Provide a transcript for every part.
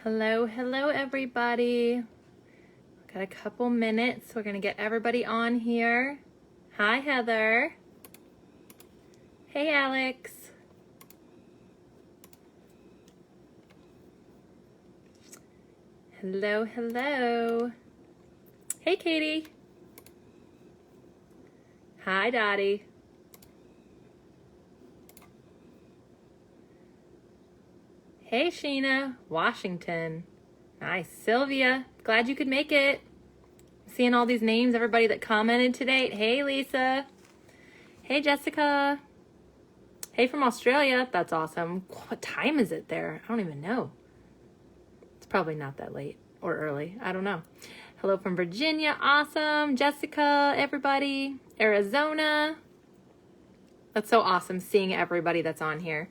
Hello, hello everybody. Got a couple minutes. We're gonna get everybody on here. Hi Heather. Hey Alex. Hello, hello. Hey Katie. Hi Dottie. Hey Sheena, Washington. Nice. Sylvia, glad you could make it. Seeing all these names, everybody that commented today. Hey Lisa. Hey Jessica. Hey from Australia. That's awesome. What time is it there? I don't even know. It's probably not that late or early. I don't know. Hello from Virginia. Awesome. Jessica, everybody. Arizona. That's so awesome seeing everybody that's on here.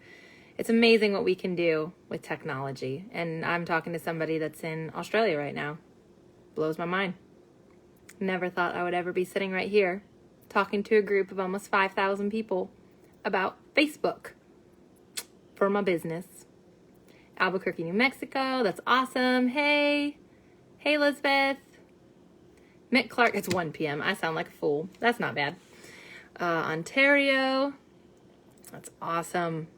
It's amazing what we can do with technology. And I'm talking to somebody that's in Australia right now. Blows my mind. Never thought I would ever be sitting right here talking to a group of almost 5,000 people about Facebook for my business. Albuquerque, New Mexico. That's awesome. Hey. Hey, Elizabeth. Mick Clark. It's 1 p.m. I sound like a fool. That's not bad. Ontario. That's awesome.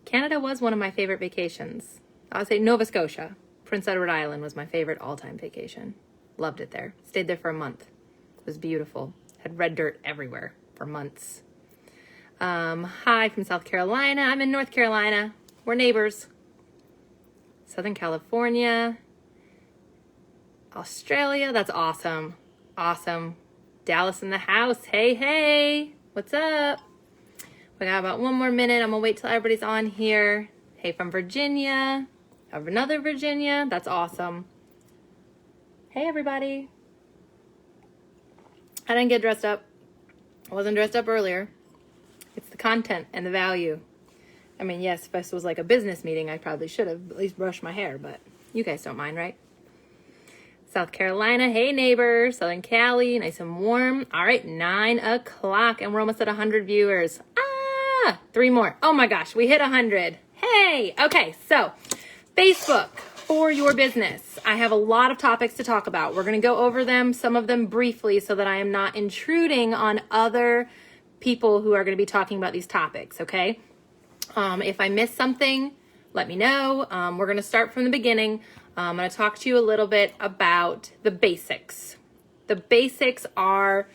Canada was one of my favorite vacations. I would say Nova Scotia. Prince Edward Island was my favorite all-time vacation. Loved it there. Stayed there for a month. It was beautiful. Had red dirt everywhere for months. Hi from South Carolina. I'm in North Carolina. We're neighbors. Southern California. Australia. That's awesome. Awesome. Dallas in the house. Hey, hey. What's up? We got about 1 more minute. I'm going to wait till everybody's on here. Hey, from Virginia. I have another Virginia. That's awesome. Hey, everybody. I didn't get dressed up. I wasn't dressed up earlier. It's the content and the value. I mean, yes, if this was like a business meeting, I probably should have at least brushed my hair, but you guys don't mind, right? South Carolina. Hey, neighbor. Southern Cali. Nice and warm. All right, 9 o'clock, and we're almost at 100 viewers. 3 more. Oh my gosh, we hit 100. Hey, okay, so Facebook for your business. I have a lot of topics to talk about. We're going to go over them, some of them briefly, so that I am not intruding on other people who are going to be talking about these topics, okay? If I miss something, let me know. We're going to start from the beginning. I'm going to talk to you a little bit about the basics. The basics are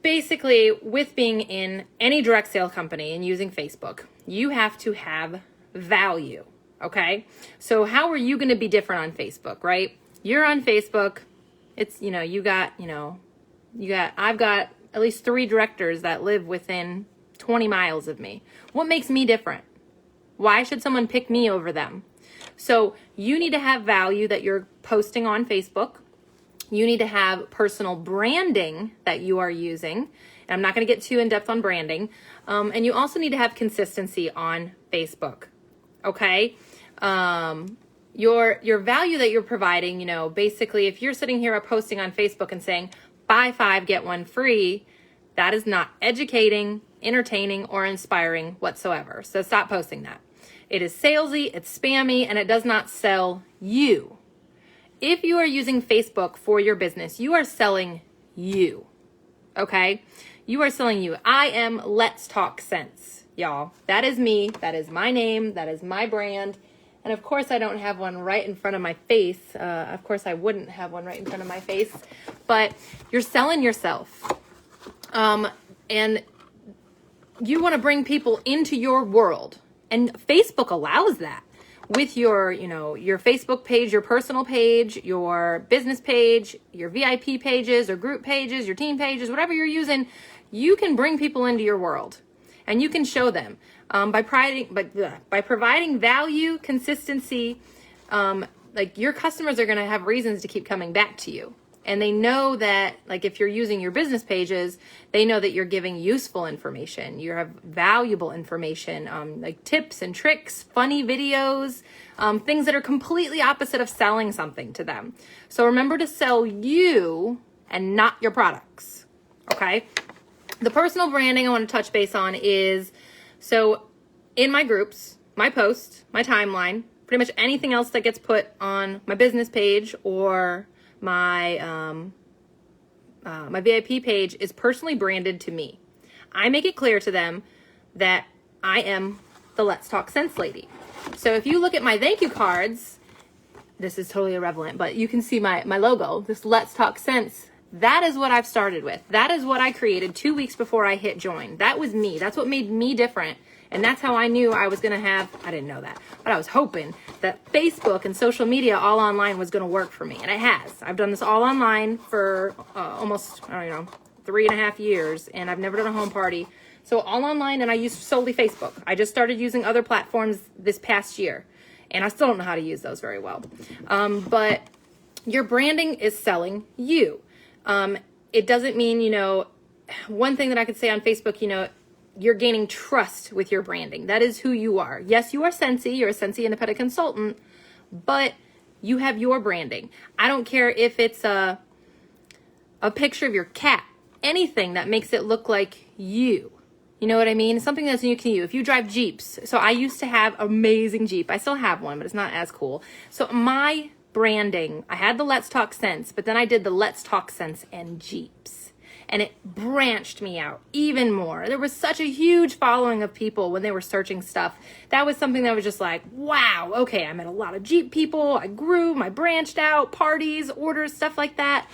basically, with being in any direct sale company and using Facebook, you have to have value, okay? So how are you going to be different on Facebook, right? You're on Facebook. It's, I've got at least 3 directors that live within 20 miles of me. What makes me different? Why should someone pick me over them? So you need to have value that you're posting on Facebook. You need to have personal branding that you are using. And I'm not going to get too in depth on branding. And you also need to have consistency on Facebook. Okay? Your value that you're providing, basically if you're sitting here posting on Facebook and saying, buy 5, get 1 free, that is not educating, entertaining, or inspiring whatsoever. So stop posting that. It is salesy, it's spammy, and it does not sell you. If you are using Facebook for your business, you are selling you, okay? You are selling you. I am Let's Talk Sense, y'all. That is me. That is my name. That is my brand. And of course, I don't have one right in front of my face. Of course, I wouldn't have one right in front of my face. But you're selling yourself. And you want to bring people into your world. And Facebook allows that. With your Facebook page, your personal page, your business page, your VIP pages or group pages, your team pages, whatever you're using, you can bring people into your world and you can show them by providing value, consistency. Like your customers are going to have reasons to keep coming back to you. And they know that, like, if you're using your business pages, they know that you're giving useful information. You have valuable information, like tips and tricks, funny videos, things that are completely opposite of selling something to them. So remember to sell you and not your products, okay? The personal branding I want to touch base on is, so in my groups, my post, my timeline, pretty much anything else that gets put on my business page or my my VIP page is personally branded to me. I make it clear to them that I am the Let's Talk Sense lady. So if you look at my thank you cards, this is totally irrelevant, but you can see my logo, this Let's Talk Sense. That is what I've started with. That is what I created 2 weeks before I hit join. That was me. That's what made me different. And that's how I knew I was going to have, I didn't know that, but I was hoping that Facebook and social media all online was going to work for me. And it has. I've done this all online for almost, 3.5 years, and I've never done a home party. So all online, and I use solely Facebook. I just started using other platforms this past year, and I still don't know how to use those very well. But your branding is selling you. It doesn't mean, one thing that I could say on Facebook, you're gaining trust with your branding. That is who you are. Yes, you are Scentsy. You're a Scentsy independent consultant, but you have your branding. I don't care if it's a picture of your cat, anything that makes it look like you. You know what I mean? Something that's unique to you. If you drive Jeeps. So I used to have amazing Jeep. I still have one, but it's not as cool. So my branding, I had the Let's Talk Sense, but then I did the Let's Talk Sense and Jeeps. And it branched me out even more. There was such a huge following of people when they were searching stuff. That was something that was just like, wow, okay, I met a lot of Jeep people. I grew, I branched out, parties, orders, stuff like that.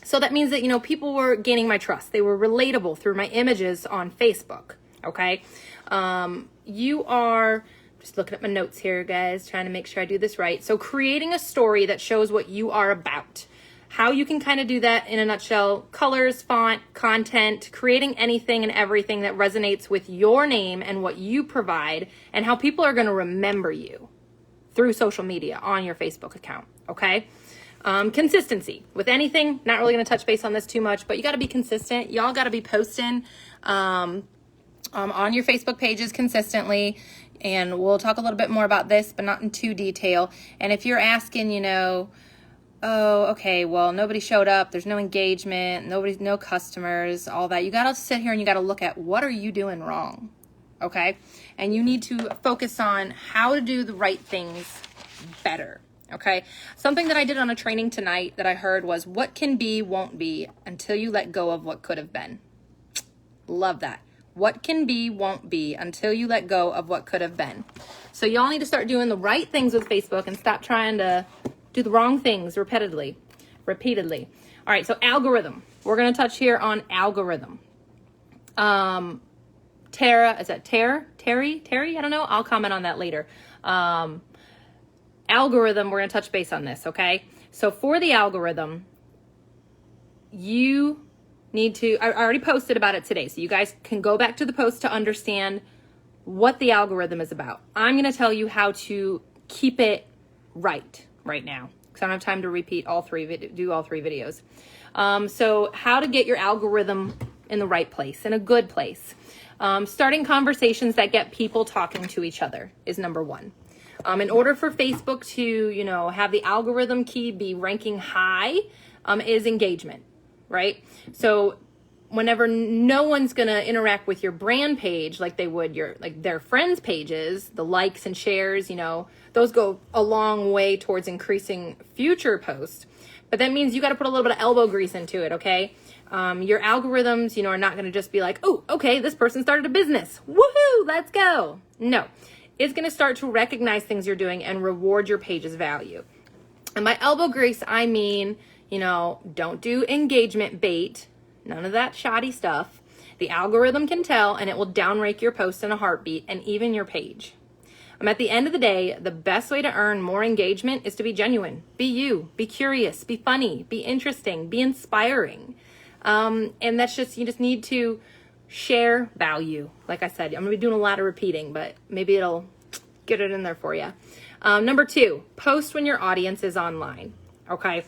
So that means that, people were gaining my trust. They were relatable through my images on Facebook, okay? You are, just looking at my notes here, guys, trying to make sure I do this right. So creating a story that shows what you are about. How you can kind of do that in a nutshell: colors, font, content, creating anything and everything that resonates with your name and what you provide, and how people are going to remember you through social media on your Facebook account, okay? Consistency with anything. Not really going to touch base on this too much, but you got to be consistent. Y'all got to be posting on your Facebook pages consistently, and we'll talk a little bit more about this, but not in too detail. And if you're asking, oh, okay, well, nobody showed up, there's no engagement, no customers, all that. You got to sit here and you got to look at what are you doing wrong, okay? And you need to focus on how to do the right things better, okay? Something that I did on a training tonight that I heard was, what can be won't be until you let go of what could have been. Love that. What can be won't be until you let go of what could have been. So y'all need to start doing the right things with Facebook and stop trying to do the wrong things repeatedly. All right, so algorithm. We're going to touch here on algorithm. Tara, is that Terry? I don't know. I'll comment on that later. Algorithm, we're going to touch base on this, okay? So for the algorithm, you need to, I already posted about it today, so you guys can go back to the post to understand what the algorithm is about. I'm going to tell you how to keep it right now, because I don't have time to repeat do all three videos. So how to get your algorithm in the right place, in a good place. Starting conversations that get people talking to each other is number one. In order for Facebook to, have the algorithm key be ranking high, is engagement, right? So whenever no one's going to interact with your brand page like they would their friends' pages, the likes and shares, those go a long way towards increasing future posts. But that means you got to put a little bit of elbow grease into it, okay? Your algorithms, are not going to just be like, oh, okay, this person started a business. Woohoo, let's go. No, it's going to start to recognize things you're doing and reward your page's value. And by elbow grease, I mean, don't do engagement bait. None of that shoddy stuff. The algorithm can tell, and it will downrank your post in a heartbeat, and even your page. At the end of the day, the best way to earn more engagement is to be genuine. Be you. Be curious. Be funny. Be interesting. Be inspiring. And that's just, you just need to share value. Like I said, I'm going to be doing a lot of repeating, but maybe it'll get it in there for you. Number 2, post when your audience is online. Okay.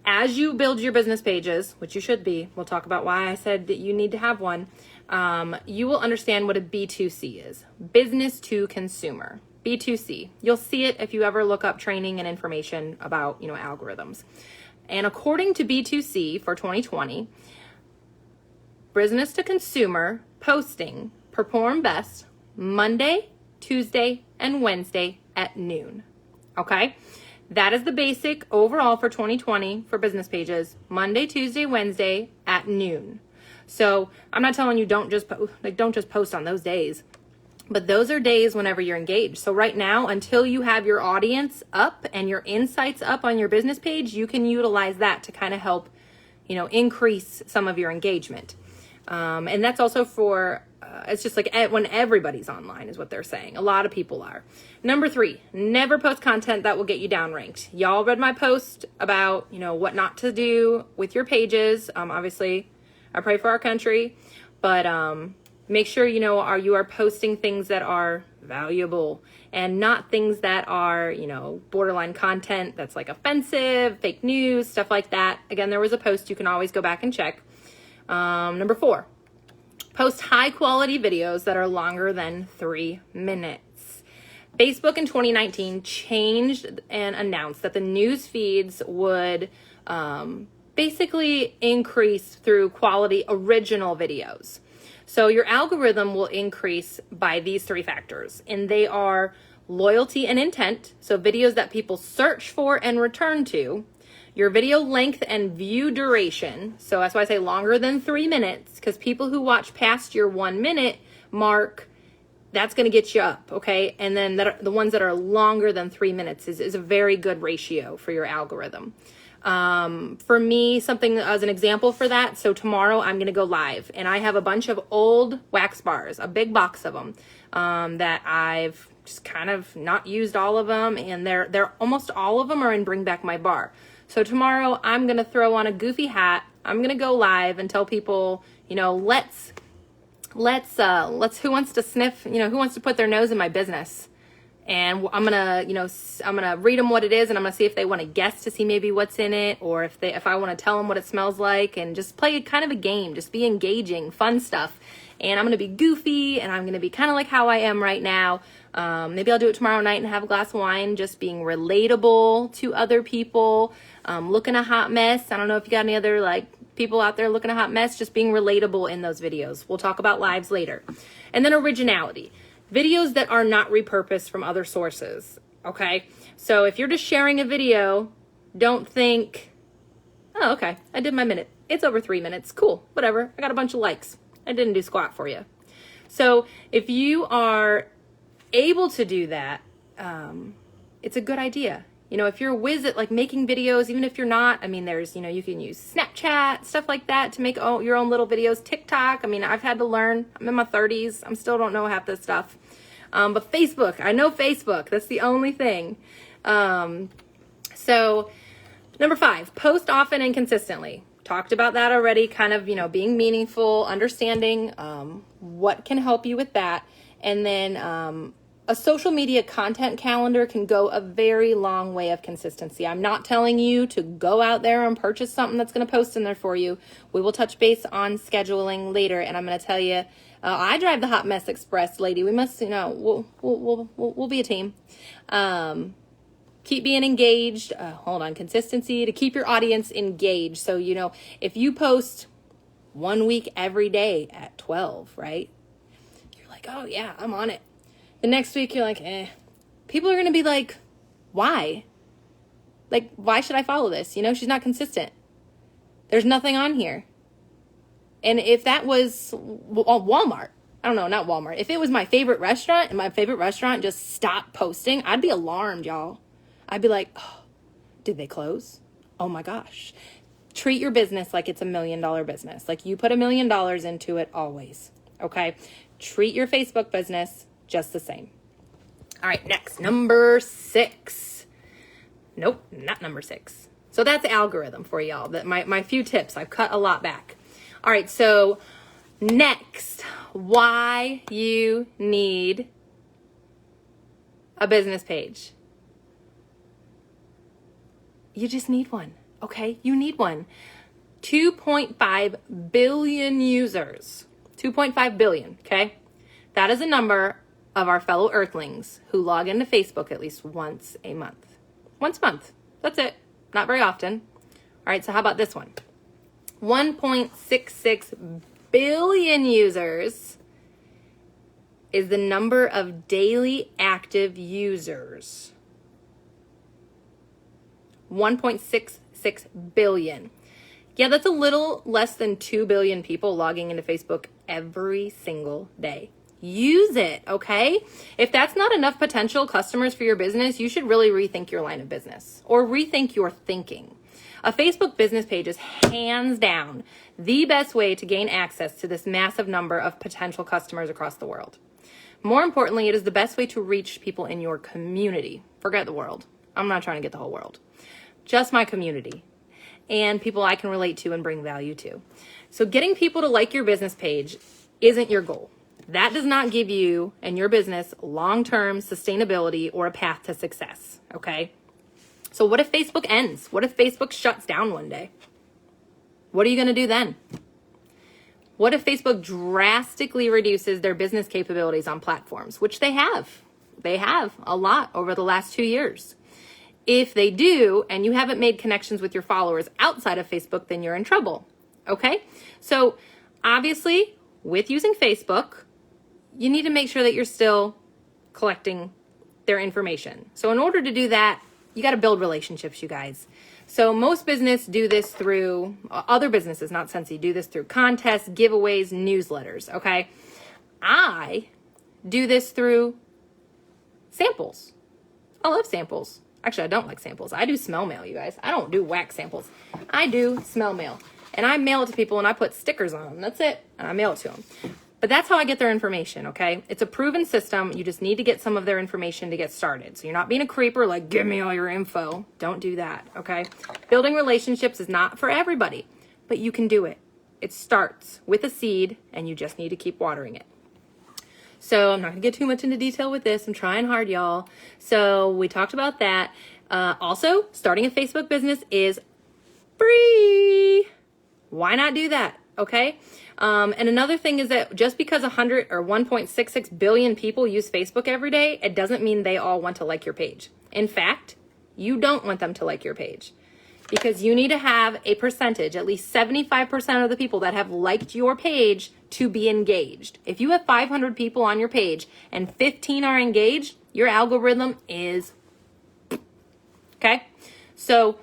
As you build your business pages, which you should be, we'll talk about why I said that you need to have one. You will understand what a B2C is. Business to consumer. B2C. You'll see it if you ever look up training and information about, algorithms. And according to B2C for 2020, business to consumer posting perform best, Monday, Tuesday, and Wednesday at noon. Okay? That is the basic overall for 2020 for business pages. Monday, Tuesday, Wednesday at noon. So I'm not telling you don't just post on those days, but those are days whenever you're engaged. So right now, until you have your audience up and your insights up on your business page, you can utilize that to kind of help, increase some of your engagement. And that's also for, it's just like when everybody's online is what they're saying. A lot of people are. Number 3, never post content that will get you downranked. Y'all read my post about, what not to do with your pages. Obviously, I pray for our country, but make sure you are posting things that are valuable and not things that are, borderline content that's like offensive, fake news, stuff like that. Again, there was a post you can always go back and check. Number 4, post high quality videos that are longer than 3 minutes. Facebook in 2019 changed and announced that the news feeds would basically increase through quality original videos. So your algorithm will increase by these 3 factors, and they are loyalty and intent, so videos that people search for and return to, your video length and view duration, so that's why I say longer than 3 minutes, because people who watch past your 1 minute mark, that's going to get you up, okay? And then the ones that are longer than 3 minutes is a very good ratio for your algorithm. For me, something as an example for that, so tomorrow I'm going to go live, and I have a bunch of old wax bars, a big box of them, that I've just kind of not used all of them, and they're almost all of them are in Bring Back My Bar. So tomorrow I'm going to throw on a goofy hat. I'm going to go live and tell people, let's who wants to sniff, who wants to put their nose in my business? And I'm gonna read them what it is, and I'm gonna see if they want to guess to see maybe what's in it, or if I want to tell them what it smells like, and just play kind of a game, just be engaging, fun stuff. And I'm gonna be goofy, and I'm gonna be kind of like how I am right now. Maybe I'll do it tomorrow night and have a glass of wine, just being relatable to other people, looking a hot mess. I don't know if you got any other people out there looking a hot mess, just being relatable in those videos. We'll talk about lives later. And then originality. Videos that are not repurposed from other sources, okay? So if you're just sharing a video, don't think, oh, okay, I did my minute. It's over 3 minutes. Cool, whatever. I got a bunch of likes. I didn't do squat for you. So if you are able to do that, it's a good idea. If you're a whiz at making videos, even if you're not, there's, you can use Snapchat, stuff like that to make your own little videos. TikTok, I've had to learn. I'm in my 30s. I still don't know half this stuff. But Facebook, I know Facebook. That's the only thing. So number 5, post often and consistently. Talked about that already, kind of, being meaningful, understanding what can help you with that. And then a social media content calendar can go a very long way of consistency. I'm not telling you to go out there and purchase something that's going to post in there for you. We will touch base on scheduling later, and I'm going to tell you, I drive the Hot Mess Express, lady. We must, we'll be a team. Keep being engaged. Consistency to keep your audience engaged. So, if you post 1 week every day at 12, right? You're like, oh yeah, I'm on it. The next week you're like, people are going to be like, why? Why should I follow this? She's not consistent. There's nothing on here. And if that was Walmart, I don't know, not Walmart. If it was my favorite restaurant and my favorite restaurant just stopped posting, I'd be alarmed, y'all. I'd be like, oh, did they close? Oh my gosh. Treat your business like it's $1 million business. You put $1 million into it always. Okay. Treat your Facebook business just the same. All right, next, number 6. Nope, not number 6. So that's algorithm for y'all. That my few tips. I've cut a lot back. All right, so next, why you need a business page. You just need one, okay? You need one. 2.5 billion users. 2.5 billion, okay? That is a number of our fellow earthlings who log into Facebook at least once a month. Once a month. That's it. Not very often. All right, so how about this one? 1.66 billion users is the number of daily active users. 1.66 billion. Yeah, that's a little less than 2 billion people logging into Facebook every single day. Use it, okay? If that's not enough potential customers for your business, you should really rethink your line of business or rethink your thinking. A Facebook business page is hands down the best way to gain access to this massive number of potential customers across the world. More importantly, it is the best way to reach people in your community. Forget the world. I'm not trying to get the whole world. Just my community and people I can relate to and bring value to. So getting people to like your business page isn't your goal. That does not give you and your business long-term sustainability or a path to success, okay? So what if Facebook ends? What if Facebook shuts down one day? What are you going to do then? What if Facebook drastically reduces their business capabilities on platforms, which they have? They have a lot over the last 2 years. If they do, and you haven't made connections with your followers outside of Facebook, then you're in trouble, okay? So obviously, with using Facebook, you need to make sure that you're still collecting their information. So in order to do that, you got to build relationships, you guys. So most business do this through, other businesses, not Scentsy, do this through contests, giveaways, newsletters, okay? I do this through samples. I love samples. Actually, I don't like samples. I do smell mail, you guys. I don't do wax samples. I do smell mail. And I mail it to people and I put stickers on them. That's it. And I mail it to them. But that's how I get their information, okay? It's a proven system. You just need to get some of their information to get started. So you're not being a creeper like, give me all your info. Don't do that, okay? Building relationships is not for everybody, but you can do it. It starts with a seed and you just need to keep watering it. So I'm not going to get too much into detail with this. I'm trying hard, y'all. So we talked about that. Also, starting a Facebook business is free. Why not do that? Okay. And another thing is that just because 100 or 1.66 billion people use Facebook every day, it doesn't mean they all want to like your page. In fact, you don't want them to like your page because you need to have a percentage, at least 75% of the people that have liked your page to be engaged. If you have 500 people on your page and 15 are engaged, your algorithm is okay. So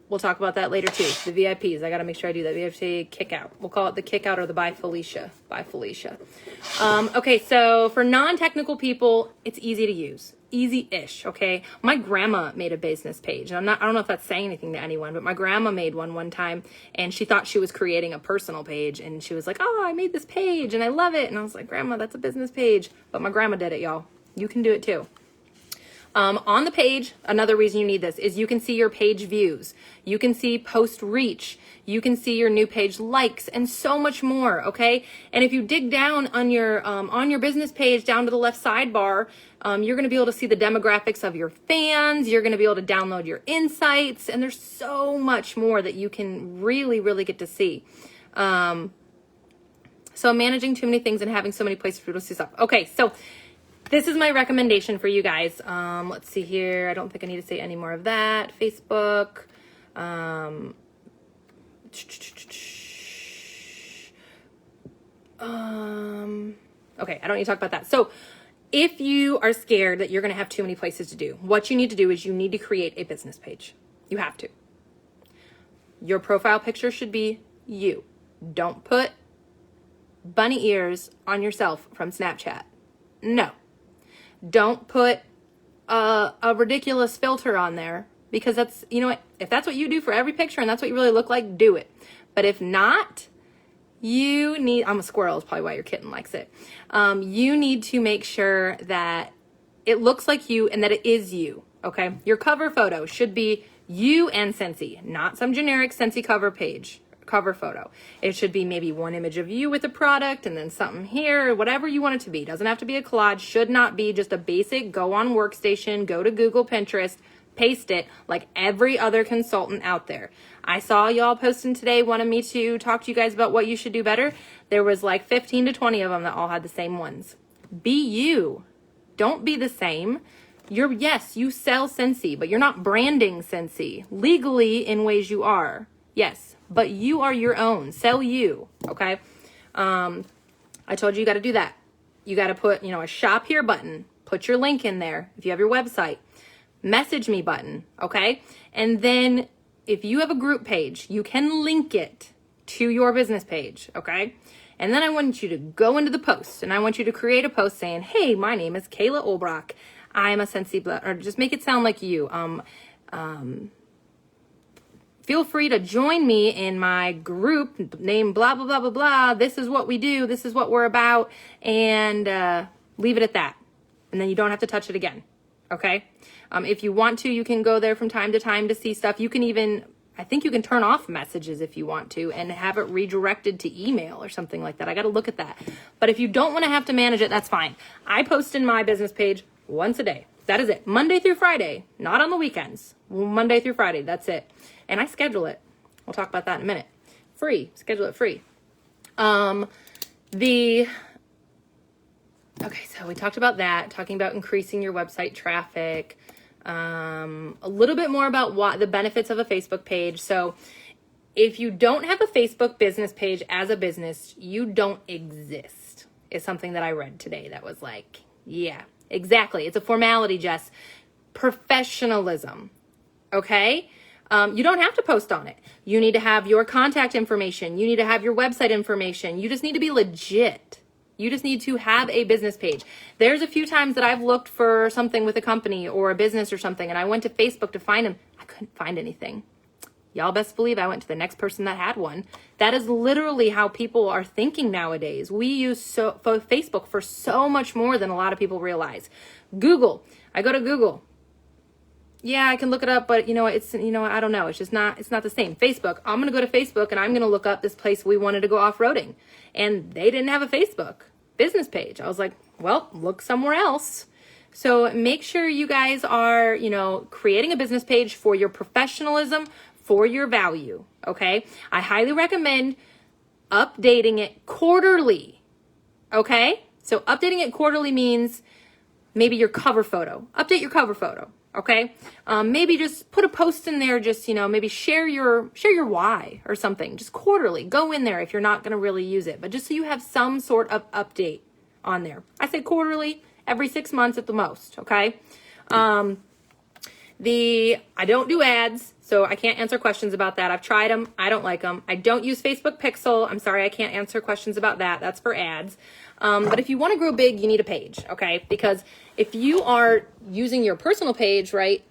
we'll talk about that later too. The VIPs, I got to make sure I do that. VIP kick out. We'll call it the kick out or the bye Felicia. Bye Felicia. Okay, so for non-technical people, it's easy to use. Easy-ish, okay? My grandma made a business page. And I don't know if that's saying anything to anyone, but my grandma made one time and she thought she was creating a personal page and she was like, oh, I made this page and I love it. And I was like, Grandma, that's a business page. But my grandma did it, y'all. You can do it too. On the page, another reason you need this is you can see your page views. You can see post reach. You can see your new page likes and so much more, okay? And if you dig down on your business page down to the left sidebar, you're going to be able to see the demographics of your fans. You're going to be able to download your insights. And there's so much more that you can really, really get to see. So managing too many things and having so many places for you to see stuff. Okay, so this is my recommendation for you guys. Let's see here. I don't think I need to say any more of that. Facebook. Okay, I don't need to talk about that. So if you are scared that you're going to have too many places to do, what you need to do is you need to create a business page. You have to. Your profile picture should be you. Don't put bunny ears on yourself from Snapchat. No. Don't put a ridiculous filter on there because that's, you know what, if that's what you do for every picture and that's what you really look like, do it. But if not, you need, I'm a squirrel is probably why your kitten likes it. You need to make sure that it looks like you and that it is you, okay? Your cover photo should be you and Scentsy, not some generic Scentsy cover photo. It should be maybe one image of you with a product and then something here, whatever you want it to be. Doesn't have to be a collage, should not be just a basic go on Workstation, go to Google, Pinterest, paste it like every other consultant out there. I saw y'all posting today, wanted me to talk to you guys about what you should do better. There was like 15 to 20 of them that all had the same ones. Be you. Don't be the same. Yes, you sell Scentsy, but you're not branding Scentsy. Legally, in ways you are. Yes, but you are your own. Sell you, okay? I told you got to do that. you got to put, a shop here button. Put your link in there if you have your website. Message me button, okay? And then if you have a group page, you can link it to your business page, okay? And then I want you to go into the post, and I want you to create a post saying, hey, my name is Kayla Olbrock. I'm a Scentsy, or just make it sound like you. Feel free to join me in my group named blah, blah, blah, blah, blah. This is what we do. This is what we're about. And leave it at that. And then you don't have to touch it again. Okay? If you want to, you can go there from time to time to see stuff. You can even, I think you can turn off messages if you want to and have it redirected to email or something like that. I got to look at that. But if you don't want to have to manage it, that's fine. I post in my business page once a day. That is it. Monday through Friday, not on the weekends. Monday through Friday, that's it. And I schedule it. We'll talk about that in a minute. Free. Schedule it free. Okay, so we talked about that, talking about increasing your website traffic, a little bit more about what the benefits of a Facebook page. So if you don't have a Facebook business page as a business, you don't exist, is something that I read today that was like, yeah, exactly. It's a formality, Jess. Professionalism, okay? You don't have to post on it. You need to have your contact information. You need to have your website information. You just need to be legit. You just need to have a business page. There's a few times that I've looked for something with a company or a business or something, and I went to Facebook to find them. I couldn't find anything. Y'all best believe I went to the next person that had one. That is literally how people are thinking nowadays. We use Facebook for so much more than a lot of people realize. Google. I go to Google. Yeah, I can look it up, but it's, I don't know. It's not the same. Facebook. I'm going to go to Facebook and I'm going to look up this place we wanted to go off-roading. And they didn't have a Facebook business page. I was like, well, look somewhere else. So make sure you guys are, creating a business page for your professionalism, for your value. Okay. I highly recommend updating it quarterly. Okay. So updating it quarterly means maybe your cover photo. Update your cover photo. Okay. Maybe just put a post in there, just, maybe share your why or something, just quarterly. Go in there if you're not going to really use it, but just so you have some sort of update on there. I say quarterly, every 6 months at the most. Okay. I don't do ads, so I can't answer questions about that. I've tried them. I don't like them. I don't use Facebook Pixel. I'm sorry. I can't answer questions about that. That's for ads. But if you want to grow big, you need a page, okay? Because if you are using your personal page, right,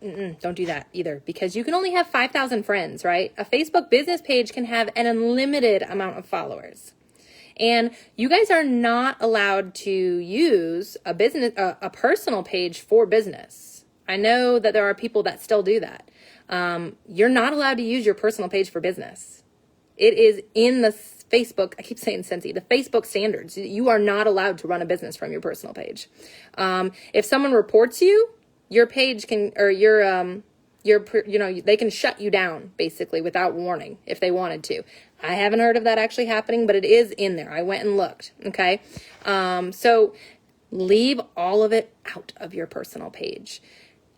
don't do that either, because you can only have 5,000 friends, right? A Facebook business page can have an unlimited amount of followers. And you guys are not allowed to use a personal page for business. I know that there are people that still do that. You're not allowed to use your personal page for business. It is in the Facebook, I keep saying Scentsy, the Facebook standards. You are not allowed to run a business from your personal page. If someone reports you, your page can, or they can shut you down basically without warning if they wanted to. I haven't heard of that actually happening, but it is in there. I went and looked. Okay. So leave all of it out of your personal page.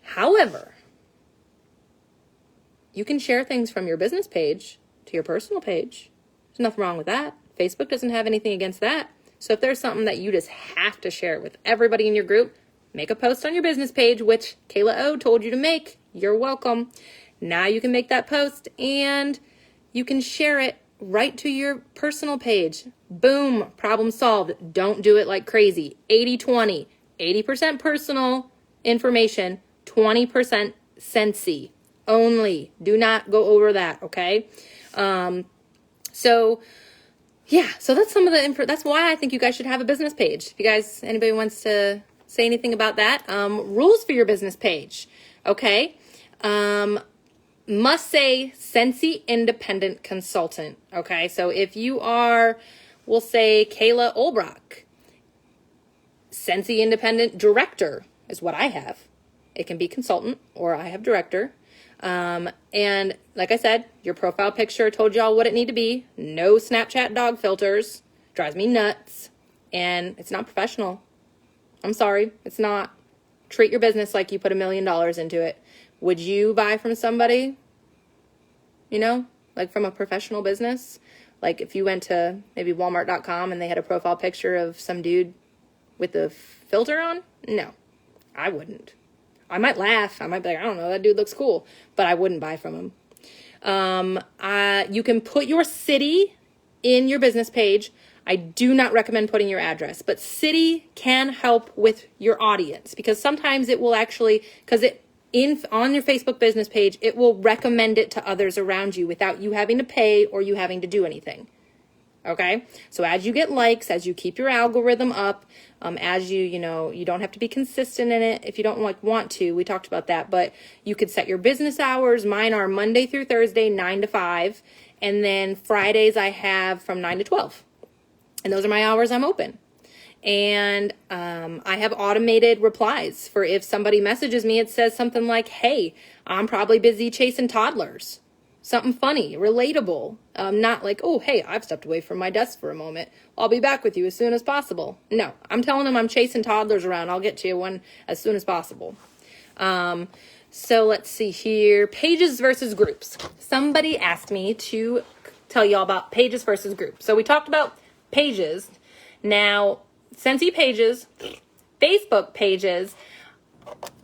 However, you can share things from your business page to your personal page. There's nothing wrong with that. Facebook doesn't have anything against that. So if there's something that you just have to share with everybody in your group, make a post on your business page, which Kayla O told you to make. You're welcome. Now you can make that post and you can share it right to your personal page. Boom, problem solved. Don't do it like crazy. 80-20, 80% personal information, 20% Scentsy only. Do not go over that, okay? So that's some of the info. That's why I think you guys should have a business page. If you guys, anybody wants to say anything about that, rules for your business page. Okay. Must say Scentsy independent consultant. Okay. So if you are, we'll say Kayla Olbrock, Scentsy independent director is what I have. It can be consultant or I have director. And like I said, your profile picture told y'all what it need to be. No Snapchat dog filters. Drives me nuts. And it's not professional. I'm sorry. It's not. Treat your business like you put $1 million into it. Would you buy from somebody, like from a professional business? Like if you went to maybe Walmart.com and they had a profile picture of some dude with the filter on? No, I wouldn't. I might laugh. I might be like, I don't know, that dude looks cool, but I wouldn't buy from him. You can put your city in your business page. I do not recommend putting your address, but city can help with your audience, because sometimes it will actually, on your Facebook business page, it will recommend it to others around you without you having to pay or you having to do anything. Okay. So as you get likes, as you keep your algorithm up, as you don't have to be consistent in it if you don't want to. We talked about that, but you could set your business hours. Mine are Monday through Thursday, 9 to 5. And then Fridays I have from 9 to 12. And those are my hours I'm open. And I have automated replies for if somebody messages me, it says something like, hey, I'm probably busy chasing toddlers. Something funny, relatable. Not like, oh, hey, I've stepped away from my desk for a moment. I'll be back with you as soon as possible. No, I'm telling them I'm chasing toddlers around. I'll get to you as soon as possible. So let's see here. Pages versus groups. Somebody asked me to tell y'all about pages versus groups. So we talked about pages. Now, Scentsy pages, Facebook pages,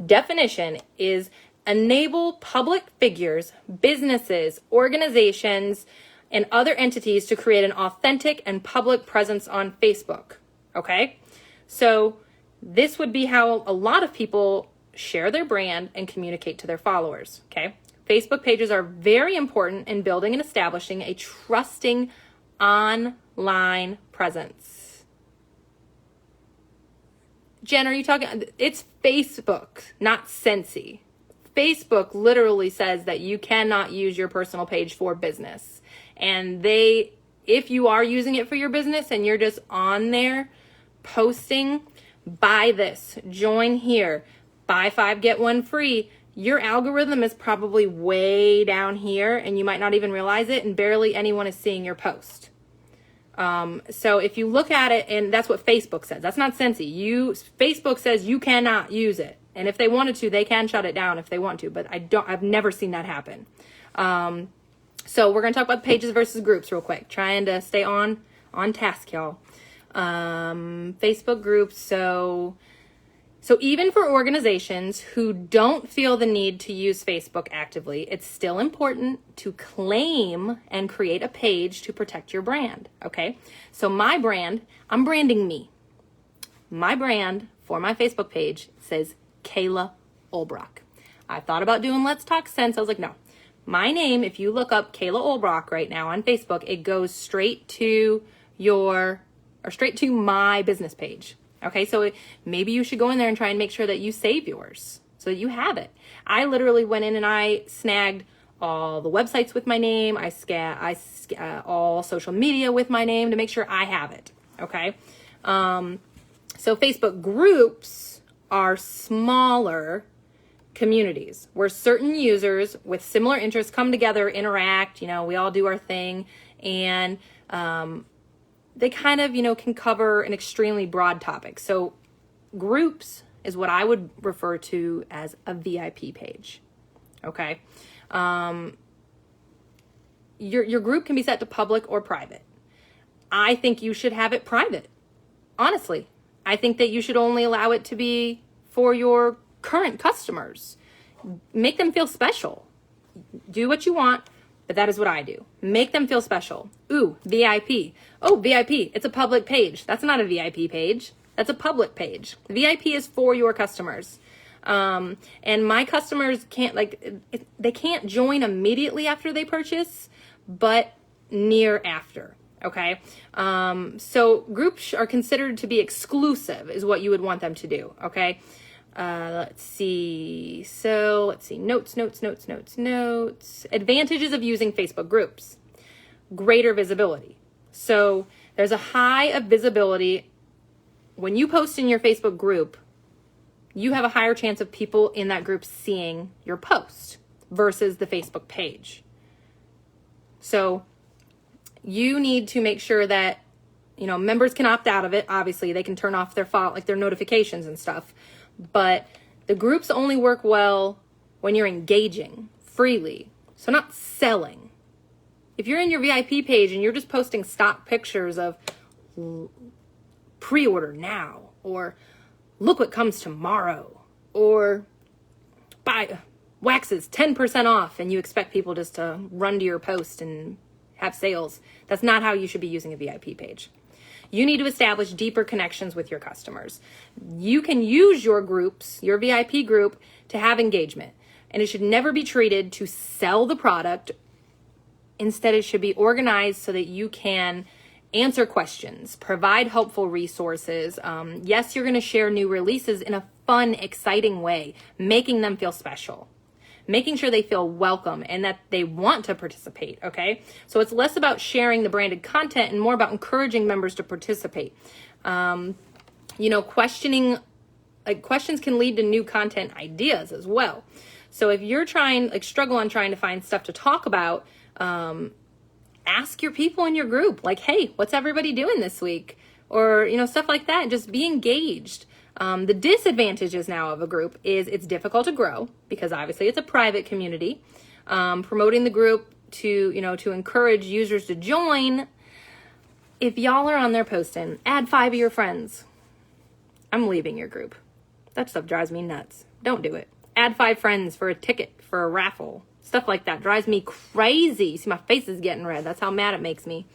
definition is enable public figures, businesses, organizations, and other entities to create an authentic and public presence on Facebook. Okay? So this would be how a lot of people share their brand and communicate to their followers. Okay? Facebook pages are very important in building and establishing a trusting online presence. Jen, are you talking? It's Facebook, not Scentsy. Facebook literally says that you cannot use your personal page for business. And if you are using it for your business and you're just on there posting, buy this, join here, buy 5, get 1 free, your algorithm is probably way down here and you might not even realize it, and barely anyone is seeing your post. So if you look at it, and that's what Facebook says, that's not Scentsy. Facebook says you cannot use it. And if they wanted to, they can shut it down if they want to, but I've never seen that happen. So we're going to talk about pages versus groups real quick, trying to stay on task, y'all. Facebook groups. So even for organizations who don't feel the need to use Facebook actively, it's still important to claim and create a page to protect your brand. Okay. So my brand, I'm branding me. My brand for my Facebook page says Kayla Olbrock. I thought about doing Let's Talk Sense. I was like, no. My name, if you look up Kayla Olbrock right now on Facebook, it goes straight to my business page. Okay, so maybe you should go in there and try and make sure that you save yours so that you have it. I literally went in and I snagged all the websites with my name. I all social media with my name to make sure I have it. Okay, so Facebook groups are smaller communities where certain users with similar interests come together, interact, we all do our thing, and they kind of, can cover an extremely broad topic. So groups is what I would refer to as a VIP page. Okay. Your group can be set to public or private. I think you should have it private. Honestly, I think that you should only allow it to be for your current customers. Make them feel special. Do what you want, but that is what I do. Make them feel special. Ooh, VIP. Oh, VIP. It's a public page. That's not a VIP page. That's a public page. VIP is for your customers. And my customers they can't join immediately after they purchase, but near after. Okay. So groups are considered to be exclusive is what you would want them to do. Okay. Let's see. So let's see. Notes. Advantages of using Facebook groups. Greater visibility. So there's a high of visibility. When you post in your Facebook group, you have a higher chance of people in that group seeing your post versus the Facebook page. So you need to make sure that, members can opt out of it. Obviously, they can turn off their notifications and stuff. But the groups only work well when you're engaging freely. So not selling. If you're in your VIP page and you're just posting stock pictures of pre-order now or look what comes tomorrow, or buy waxes 10% off, and you expect people just to run to your post and have sales. That's not how you should be using a VIP page. You need to establish deeper connections with your customers. You can use your groups, your VIP group, to have engagement, and it should never be treated to sell the product. Instead, it should be organized so that you can answer questions, provide helpful resources. Yes, you're going to share new releases in a fun, exciting way, making them feel special, making sure they feel welcome and that they want to participate, okay? So it's less about sharing the branded content and more about encouraging members to participate. Questions can lead to new content ideas as well. So if you're struggle on trying to find stuff to talk about, ask your people in your group, like, hey, what's everybody doing this week? Or, stuff like that. Just be engaged. The disadvantages now of a group is it's difficult to grow because obviously it's a private community. Promoting the group to encourage users to join. If y'all are on there posting, add 5 of your friends. I'm leaving your group. That stuff drives me nuts. Don't do it. Add 5 friends for a ticket, for a raffle. Stuff like that drives me crazy. See, my face is getting red. That's how mad it makes me.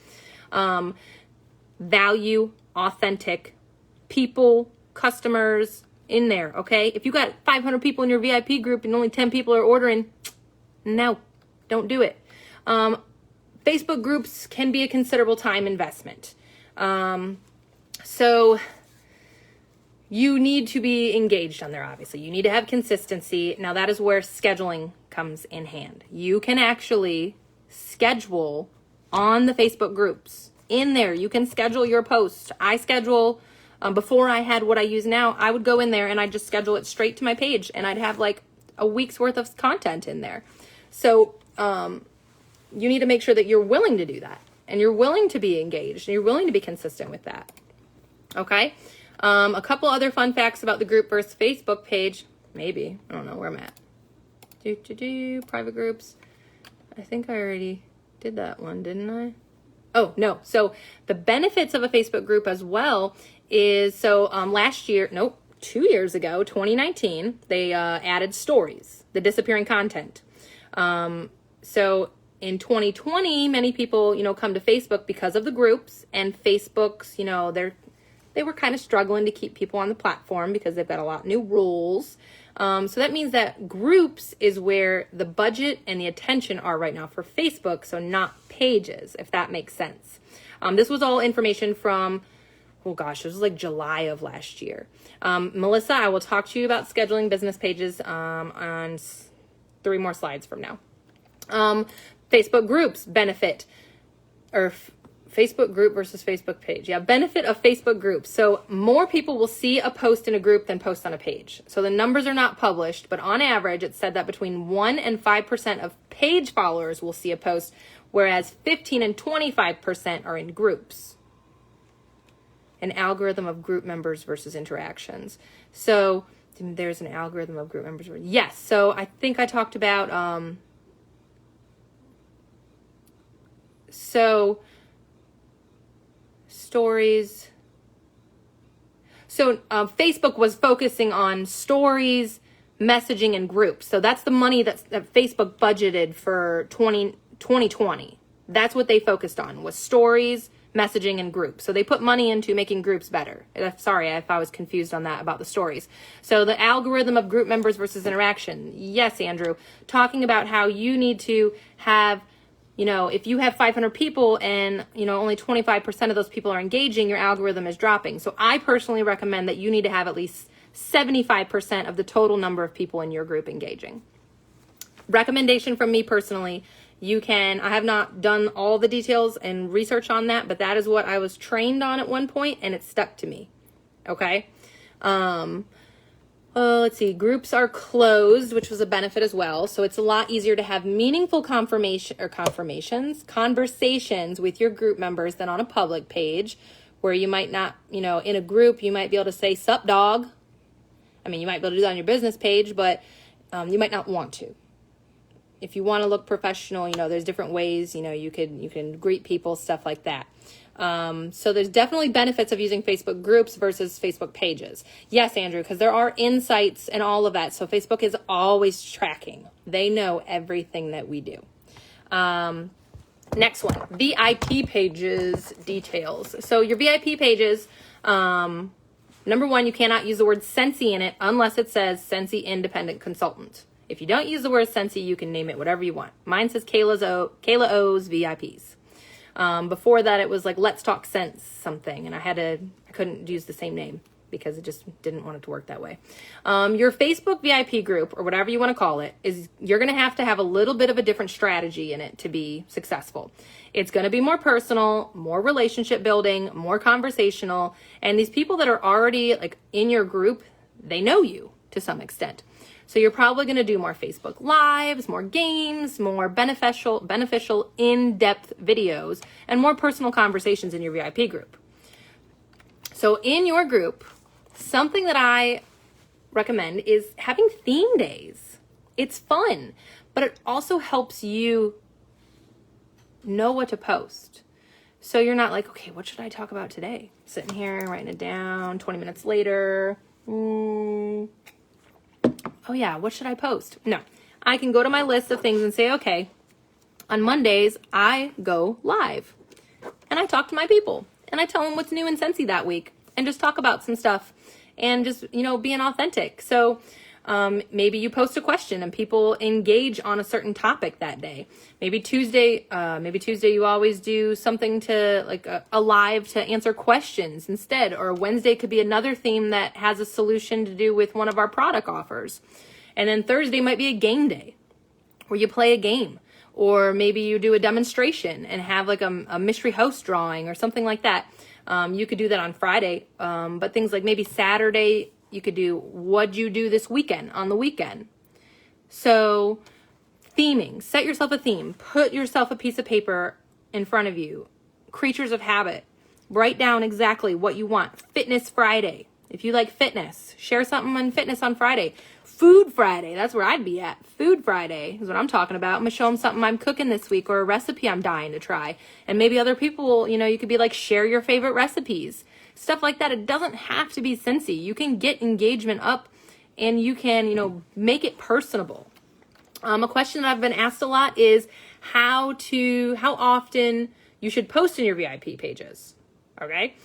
Value authentic people, customers in there, okay? If you got 500 people in your VIP group and only 10 people are ordering, no, don't do it. Facebook groups can be a considerable time investment. So you need to be engaged on there, obviously. You need to have consistency. Now, that is where scheduling comes in hand. You can actually schedule on the Facebook groups. In there, you can schedule your post. I schedule, before I had what I use now, I would go in there and I'd just schedule it straight to my page, and I'd have like a week's worth of content in there. So you need to make sure that you're willing to do that, and you're willing to be engaged, and you're willing to be consistent with that. Okay? A couple other fun facts about the group versus Facebook page. Maybe. I don't know where I'm at. Private groups. I think I already did that one, didn't I? Oh, no. So the benefits of a Facebook group as well is, 2 years ago, 2019, they added stories, the disappearing content. So in 2020, many people, come to Facebook because of the groups, and Facebook's, they were kind of struggling to keep people on the platform because they've got a lot of new rules. So that means that groups is where the budget and the attention are right now for Facebook, so not pages, if that makes sense. This was all information from, it was like July of last year. Melissa, I will talk to you about scheduling business pages on 3 more slides from now. Facebook groups benefit, or Facebook group versus Facebook page. Yeah, benefit of Facebook groups. So more people will see a post in a group than post on a page. So the numbers are not published, but on average, it's said that between 1% and 5% of page followers will see a post, whereas 15 and 25% are in groups. An algorithm of group members versus interactions. So there's an algorithm of group members. Yes. So I think I talked about, stories. So Facebook was focusing on stories, messaging, and groups. So that's the money that Facebook budgeted for 2020. That's what they focused on, was stories, messaging, and groups. So they put money into making groups better. Sorry if I was confused on that about the stories. So the algorithm of group members versus interaction. Yes, Andrew. Talking about how you need to have, if you have 500 people and, only 25% of those people are engaging, your algorithm is dropping. So I personally recommend that you need to have at least 75% of the total number of people in your group engaging. Recommendation from me personally, I have not done all the details and research on that, but that is what I was trained on at one point, and it stuck to me. Okay. Let's see. Groups are closed, which was a benefit as well. So it's a lot easier to have meaningful conversations with your group members than on a public page, where you might not, in a group, you might be able to say, "Sup, dog." I mean, you might be able to do that on your business page, but you might not want to. If you want to look professional, there's different ways, you can greet people, stuff like that. So there's definitely benefits of using Facebook groups versus Facebook pages. Yes, Andrew, because there are insights and all of that. So Facebook is always tracking. They know everything that we do. Next one, VIP pages details. So your VIP pages, number one, you cannot use the word Sensi in it unless it says Sensi Independent Consultant. If you don't use the word Sensi, you can name it whatever you want. Mine says Kayla O's VIPs. Before that, it was like Let's Talk Sense something, and I couldn't use the same name because it just didn't want it to work that way. Your Facebook VIP group, or whatever you want to call it, you're going to have a little bit of a different strategy in it to be successful. It's going to be more personal, more relationship building, more conversational, and these people that are already like in your group, they know you to some extent. So you're probably going to do more Facebook Lives, more games, more beneficial in-depth videos, and more personal conversations in your VIP group. So in your group, something that I recommend is having theme days. It's fun, but it also helps you know what to post. So you're not like, okay, what should I talk about today? Sitting here, writing it down, 20 minutes later. Oh yeah, what should I post? No, I can go to my list of things and say, okay, on Mondays, I go live and I talk to my people and I tell them what's new in Scentsy that week and just talk about some stuff and just, being authentic. So maybe you post a question and people engage on a certain topic that day. Maybe Tuesday you always do something to like a live to answer questions instead, or Wednesday could be another theme that has a solution to do with one of our product offers. And then Thursday might be a game day where you play a game, or maybe you do a demonstration and have like a mystery house drawing or something like that. You could do that on Friday, but things like maybe Saturday, you could do, what'd you do this weekend on the weekend? So theming, set yourself a theme, put yourself a piece of paper in front of you, creatures of habit, write down exactly what you want. Fitness Friday. If you like fitness, share something on fitness on Friday. Food Friday, that's where I'd be at. Food Friday is what I'm talking about. I'm gonna show them something I'm cooking this week or a recipe I'm dying to try. And maybe other people, you could be like, share your favorite recipes. Stuff like that. It doesn't have to be Scentsy. You can get engagement up and you can, make it personable. A question that I've been asked a lot is how often you should post in your VIP pages. Okay.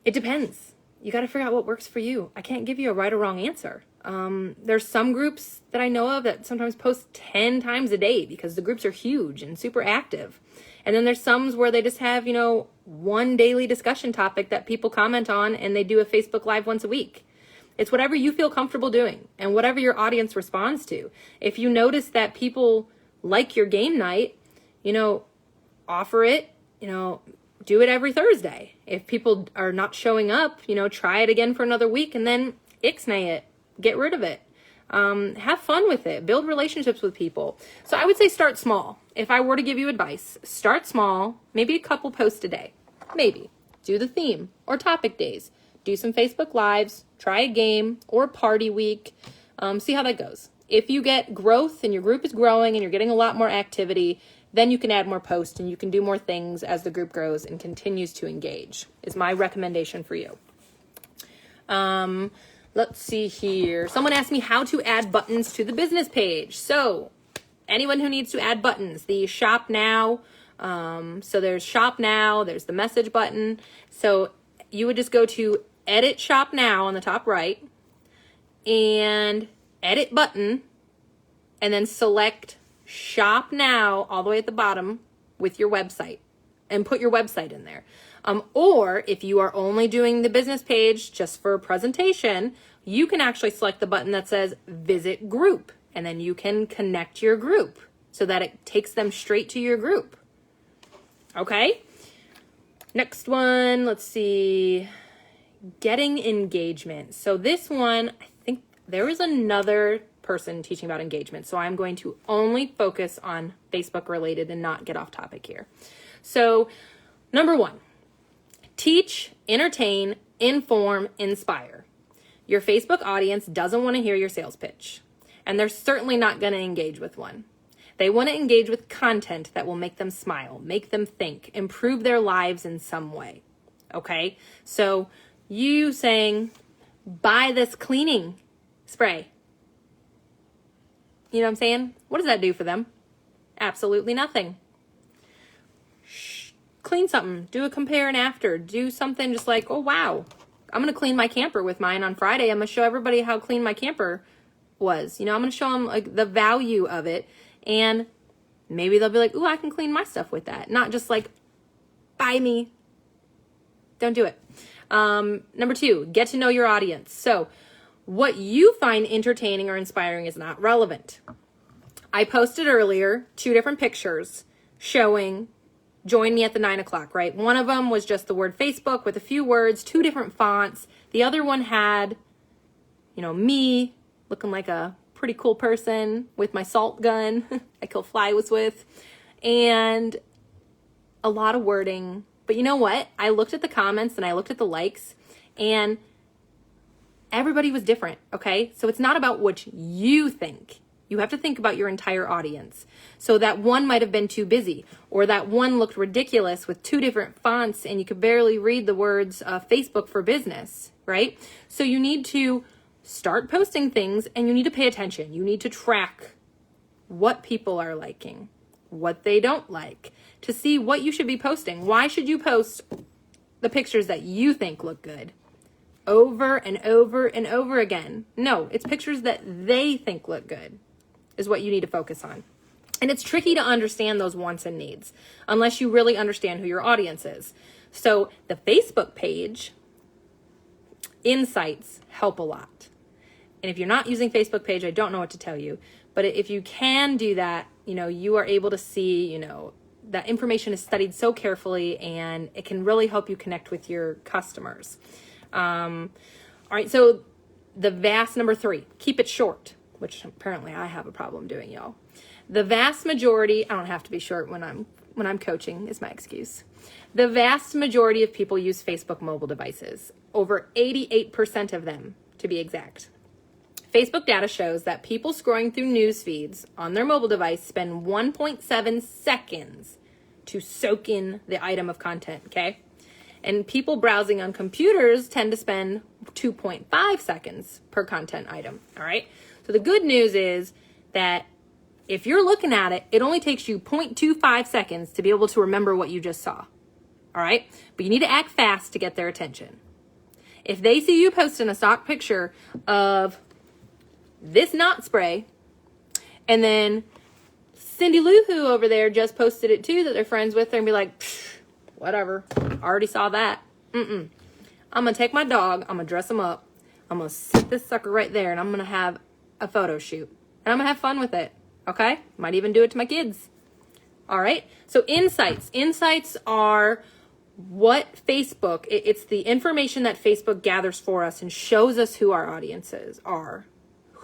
It depends. You got to figure out what works for you. I can't give you a right or wrong answer. There's some groups that I know of that sometimes post 10 times a day because the groups are huge and super active. And then there's some where they just have, one daily discussion topic that people comment on and they do a Facebook Live once a week. It's whatever you feel comfortable doing and whatever your audience responds to. If you notice that people like your game night, offer it, do it every Thursday. If people are not showing up, try it again for another week and then ixnay it. Get rid of it. Have fun with it. Build relationships with people. So I would say start small. If I were to give you advice, start small, maybe a couple posts a day. Maybe. Do the theme or topic days. Do some Facebook Lives. Try a game or party week. See how that goes. If you get growth and your group is growing and you're getting a lot more activity, then you can add more posts and you can do more things as the group grows and continues to engage, is my recommendation for you. Let's see here. Someone asked me how to add buttons to the business page. So anyone who needs to add buttons, the shop now. So there's shop now, there's the message button. So you would just go to edit shop now on the top right and edit button and then select shop now all the way at the bottom with your website and put your website in there. Or if you are only doing the business page just for a presentation, you can actually select the button that says visit group, and then you can connect your group so that it takes them straight to your group. Okay. Next one, let's see. Getting engagement. So this one, I think there is another person teaching about engagement. So I'm going to only focus on Facebook related and not get off topic here. So number one, teach, entertain, inform, inspire. Your Facebook audience doesn't want to hear your sales pitch, and they're certainly not going to engage with one. They want to engage with content that will make them smile, make them think, improve their lives in some way. Okay? So you saying, buy this cleaning spray. You know what I'm saying? What does that do for them? Absolutely nothing. Clean something. Do a compare and after. Do something just like, oh, wow. I'm going to clean my camper with mine on Friday. I'm going to show everybody how clean my camper was. I'm going to show them like the value of it. And maybe they'll be like, ooh, I can clean my stuff with that. Not just like, buy me. Don't do it. Number 2, get to know your audience. So what you find entertaining or inspiring is not relevant. I posted earlier 2 different pictures showing join me at the 9 o'clock, right? One of them was just the word Facebook with a few words, 2 different fonts. The other one had, me looking like a pretty cool person with my salt gun I kill flies with, and a lot of wording. But you know what? I looked at the comments and I looked at the likes, and everybody was different, okay? So it's not about what you think. You have to think about your entire audience. So that one might have been too busy, or that one looked ridiculous with 2 different fonts and you could barely read the words Facebook for business, right? So you need to start posting things and you need to pay attention. You need to track what people are liking, what they don't like, to see what you should be posting. Why should you post the pictures that you think look good over and over and over again? No, it's pictures that they think look good is what you need to focus on. And it's tricky to understand those wants and needs unless you really understand who your audience is. So the Facebook page insights help a lot. And if you're not using Facebook page, I don't know what to tell you. But if you can do that, you are able to see, that information is studied so carefully and it can really help you connect with your customers. All right, so the vast number 3, keep it short, which apparently I have a problem doing, y'all. The vast majority, I don't have to be short when I'm coaching, is my excuse. The vast majority of people use Facebook mobile devices, over 88% of them to be exact. Facebook data shows that people scrolling through news feeds on their mobile device spend 1.7 seconds to soak in the item of content, okay? And people browsing on computers tend to spend 2.5 seconds per content item, all right? So the good news is that if you're looking at it, it only takes you 0.25 seconds to be able to remember what you just saw, all right? But you need to act fast to get their attention. If they see you posting a stock picture of this knot spray, and then Cindy Lou Who over there just posted it too that they're friends with her, and be like, whatever, already saw that. I'm going to take my dog, I'm going to dress him up, I'm going to sit this sucker right there, and I'm going to have a photo shoot. And I'm going to have fun with it, okay? Might even do it to my kids. All right? So insights. Insights are what Facebook, it's the information that Facebook gathers for us and shows us who our audiences are.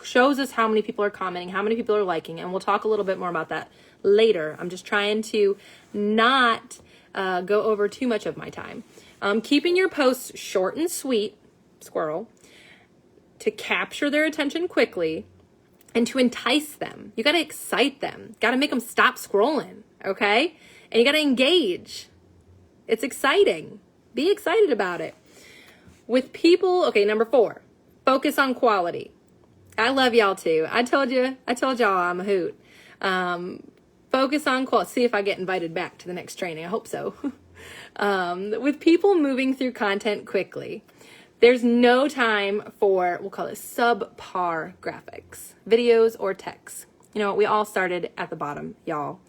Shows us how many people are commenting, how many people are liking, and we'll talk a little bit more about that later. I'm just trying to not go over too much of my time. Keeping your posts short and sweet, squirrel, to capture their attention quickly and to entice them. You got to excite them. Got to make them stop scrolling, okay? And you got to engage. It's exciting. Be excited about it. With people, okay, number 4, focus on quality. I love y'all too. I told y'all I'm a hoot. Focus on quality. See if I get invited back to the next training. I hope so. With people moving through content quickly, there's no time for, we'll call it subpar graphics, videos or text. We all started at the bottom, y'all.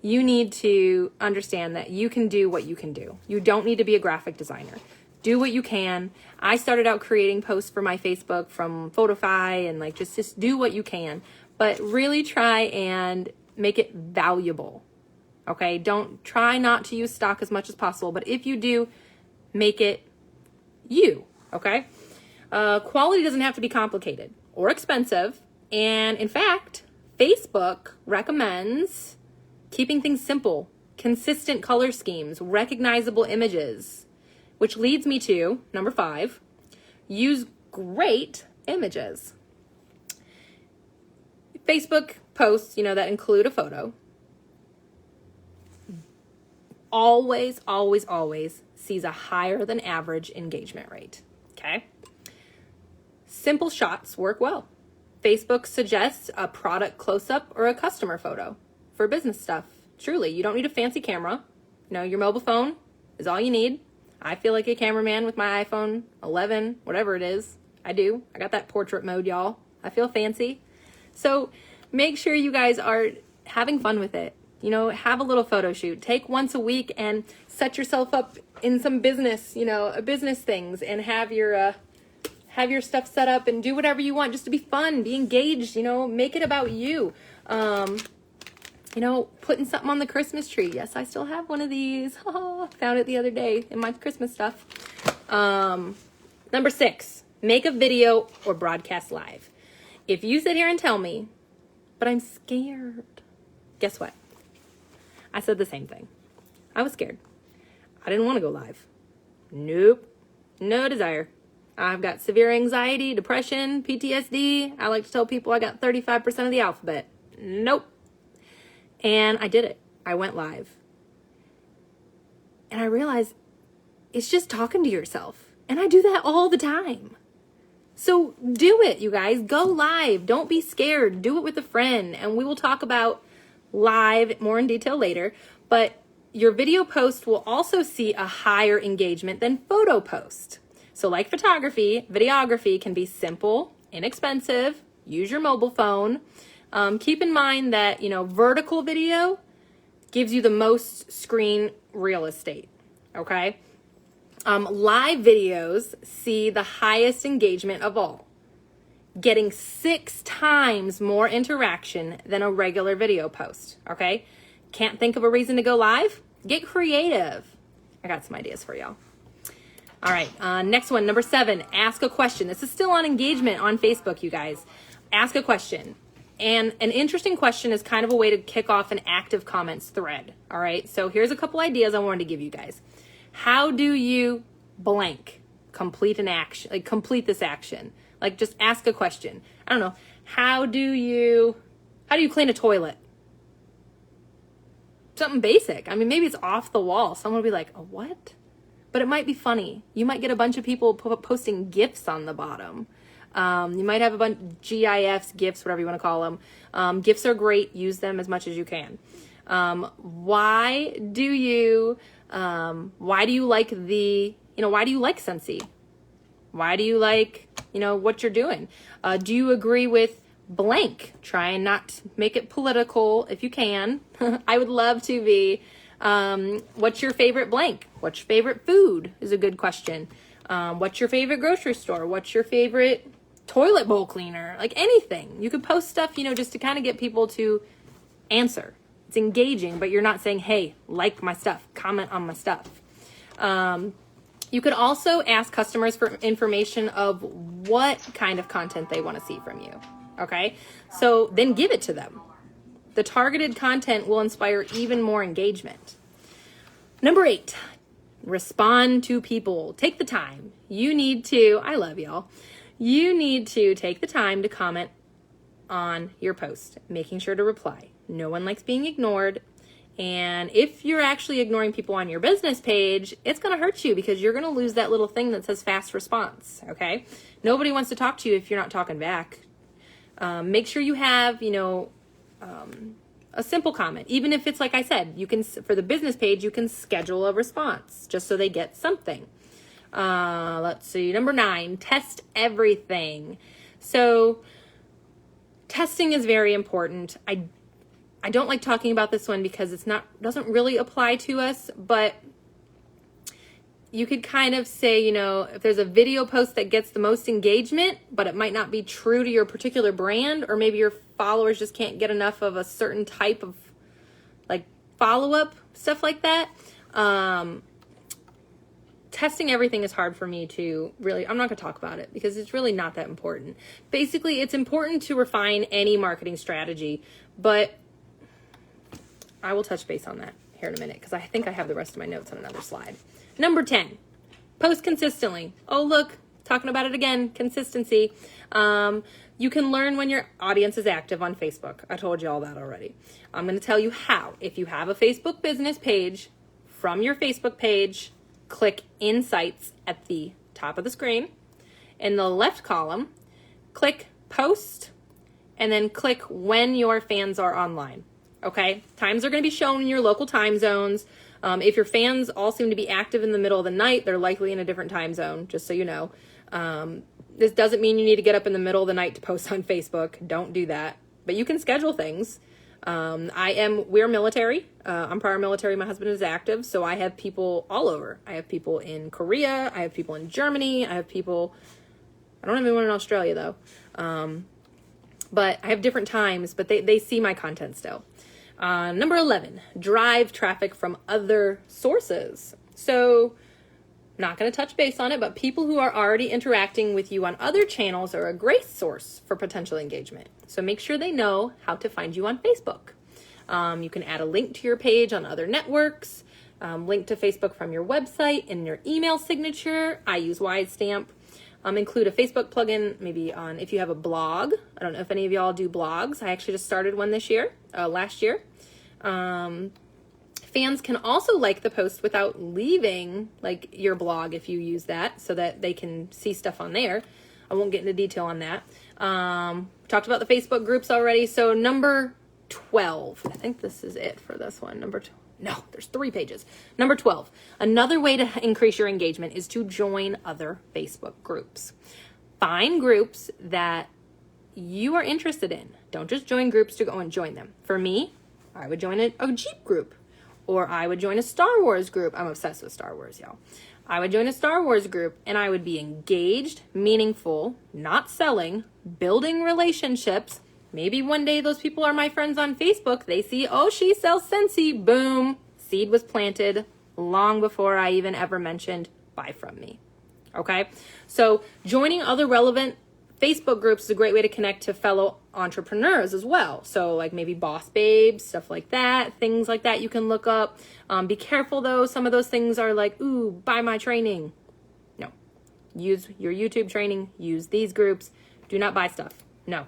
You need to understand that you can do what you can do. You don't need to be a graphic designer. Do what you can. I started out creating posts for my Facebook from Photify and just do what you can, but really try and make it valuable. Okay. Don't try not to use stock as much as possible, but if you do, make it you. Okay. Quality doesn't have to be complicated or expensive. And in fact, Facebook recommends keeping things simple, consistent color schemes, recognizable images, which leads me to number 5, use great images. Facebook posts, that include a photo always, always, always sees a higher than average engagement rate, okay? Simple shots work well. Facebook suggests a product close-up or a customer photo for business stuff. Truly, you don't need a fancy camera. Your mobile phone is all you need. I feel like a cameraman with my iPhone 11, whatever it is. I do. I got that portrait mode, y'all. I feel fancy. So make sure you guys are having fun with it. Have a little photo shoot. Take once a week and set yourself up in some business, business things, and have your stuff set up and do whatever you want just to be fun, be engaged, make it about you. Putting something on the Christmas tree. Yes, I still have one of these. Found it the other day in my Christmas stuff. Number 6, make a video or broadcast live. If you sit here and tell me, but I'm scared, guess what? I said the same thing. I was scared. I didn't want to go live. Nope. No desire. I've got severe anxiety, depression, PTSD. I like to tell people I got 35% of the alphabet. Nope. And I did it. I went live. And I realized it's just talking to yourself. And I do that all the time. So do it, you guys. Go live. Don't be scared. Do it with a friend. And we will talk about live more in detail later. But your video post will also see a higher engagement than photo post. So like photography, videography can be simple, inexpensive. Use your mobile phone. Keep in mind that, vertical video gives you the most screen real estate, okay? Live videos see the highest engagement of all, getting 6 times more interaction than a regular video post, okay? Can't think of a reason to go live? Get creative. I got some ideas for y'all. All right, next one, number 7, ask a question. This is still on engagement on Facebook, you guys. Ask a question. And an interesting question is kind of a way to kick off an active comments thread. All right, so here's a couple ideas I wanted to give you guys. How do you blank complete an action, like complete this action? Like just ask a question. I don't know. How do you clean a toilet? Something basic. I mean, maybe it's off the wall. Someone will be like, "Oh, what?" But it might be funny. You might get a bunch of people posting GIFs on the bottom. You might have a bunch of GIFs, GIFs, whatever you want to call them. GIFs are great. Use them as much as you can. Why do you like Scentsy? Why do you like, what you're doing? Do you agree with blank? Try and not make it political if you can. I would love to be. What's your favorite blank? What's your favorite food is a good question. What's your favorite grocery store? What's your favorite toilet bowl cleaner? Like anything. You could post stuff, just to kind of get people to answer. It's engaging, but you're not saying, hey, like my stuff, comment on my stuff. You could also ask customers for information of what kind of content they want to see from you. Okay? So then give it to them. The targeted content will inspire even more engagement. Number 8, respond to people. Take the time. I love y'all. You need to take the time to comment on your post, making sure to reply. No one likes being ignored. And if you're actually ignoring people on your business page, it's going to hurt you because you're going to lose that little thing that says fast response, okay? Nobody wants to talk to you if you're not talking back. Make sure you have, a simple comment. Even if it's like I said, you can, for the business page, you can schedule a response just so they get something. Let's see, number 9, test everything. So testing is very important. I don't like talking about this one because doesn't really apply to us, but you could kind of say, if there's a video post that gets the most engagement, but it might not be true to your particular brand, or maybe your followers just can't get enough of a certain type of like follow-up, stuff like that. Testing everything is hard for me to really, I'm not going to talk about it because it's really not that important. Basically, it's important to refine any marketing strategy, but I will touch base on that here in a minute because I think I have the rest of my notes on another slide. Number 10, post consistently. Oh, look, talking about it again, consistency. You can learn when your audience is active on Facebook. I told you all that already. I'm going to tell you how. If you have a Facebook business page, from your Facebook page, click Insights at the top of the screen. In the left column, click Post, and then click when your fans are online. Okay? Times are going to be shown in your local time zones. If your fans all seem to be active in the middle of the night, they're likely in a different time zone, just so you know. This doesn't mean you need to get up in the middle of the night to post on Facebook. Don't do that. But you can schedule things. We're military. I'm prior military. My husband is active. So I have people all over. I have people in Korea. I have people in Germany. I have people, I don't have anyone in Australia though. But I have different times, but they see my content still. Number 11, drive traffic from other sources. So not going to touch base on it, but people who are already interacting with you on other channels are a great source for potential engagement. So make sure they know how to find you on Facebook. You can add a link to your page on other networks, link to Facebook from your website in your email signature. I use WideStamp. Include a Facebook plugin, maybe on, if you have a blog. I don't know if any of y'all do blogs. I actually just started one last year. Fans can also like the post without leaving like your blog if you use that, so that they can see stuff on there. I won't get into detail on that. Talked about the Facebook groups already. So number 12, I think this is it for this one. No, there's 3 pages. Number 12, another way to increase your engagement is to join other Facebook groups. Find groups that you are interested in. Don't just join groups to go and join them. For me, I would join a Jeep group, or I would join a Star Wars group. I'm obsessed with Star Wars, y'all. I would join a Star Wars group, and I would be engaged, meaningful, not selling, building relationships. Maybe one day those people are my friends on Facebook. They see, oh, she sells Scentsy. Boom. Seed was planted long before I even ever mentioned buy from me. Okay? So joining other relevant Facebook groups is a great way to connect to fellow entrepreneurs as well. So like maybe Boss Babes, stuff like that, things like that you can look up. Be careful though. Some of those things are like, ooh, buy my training. No. Use your YouTube training. Use these groups. Do not buy stuff. No.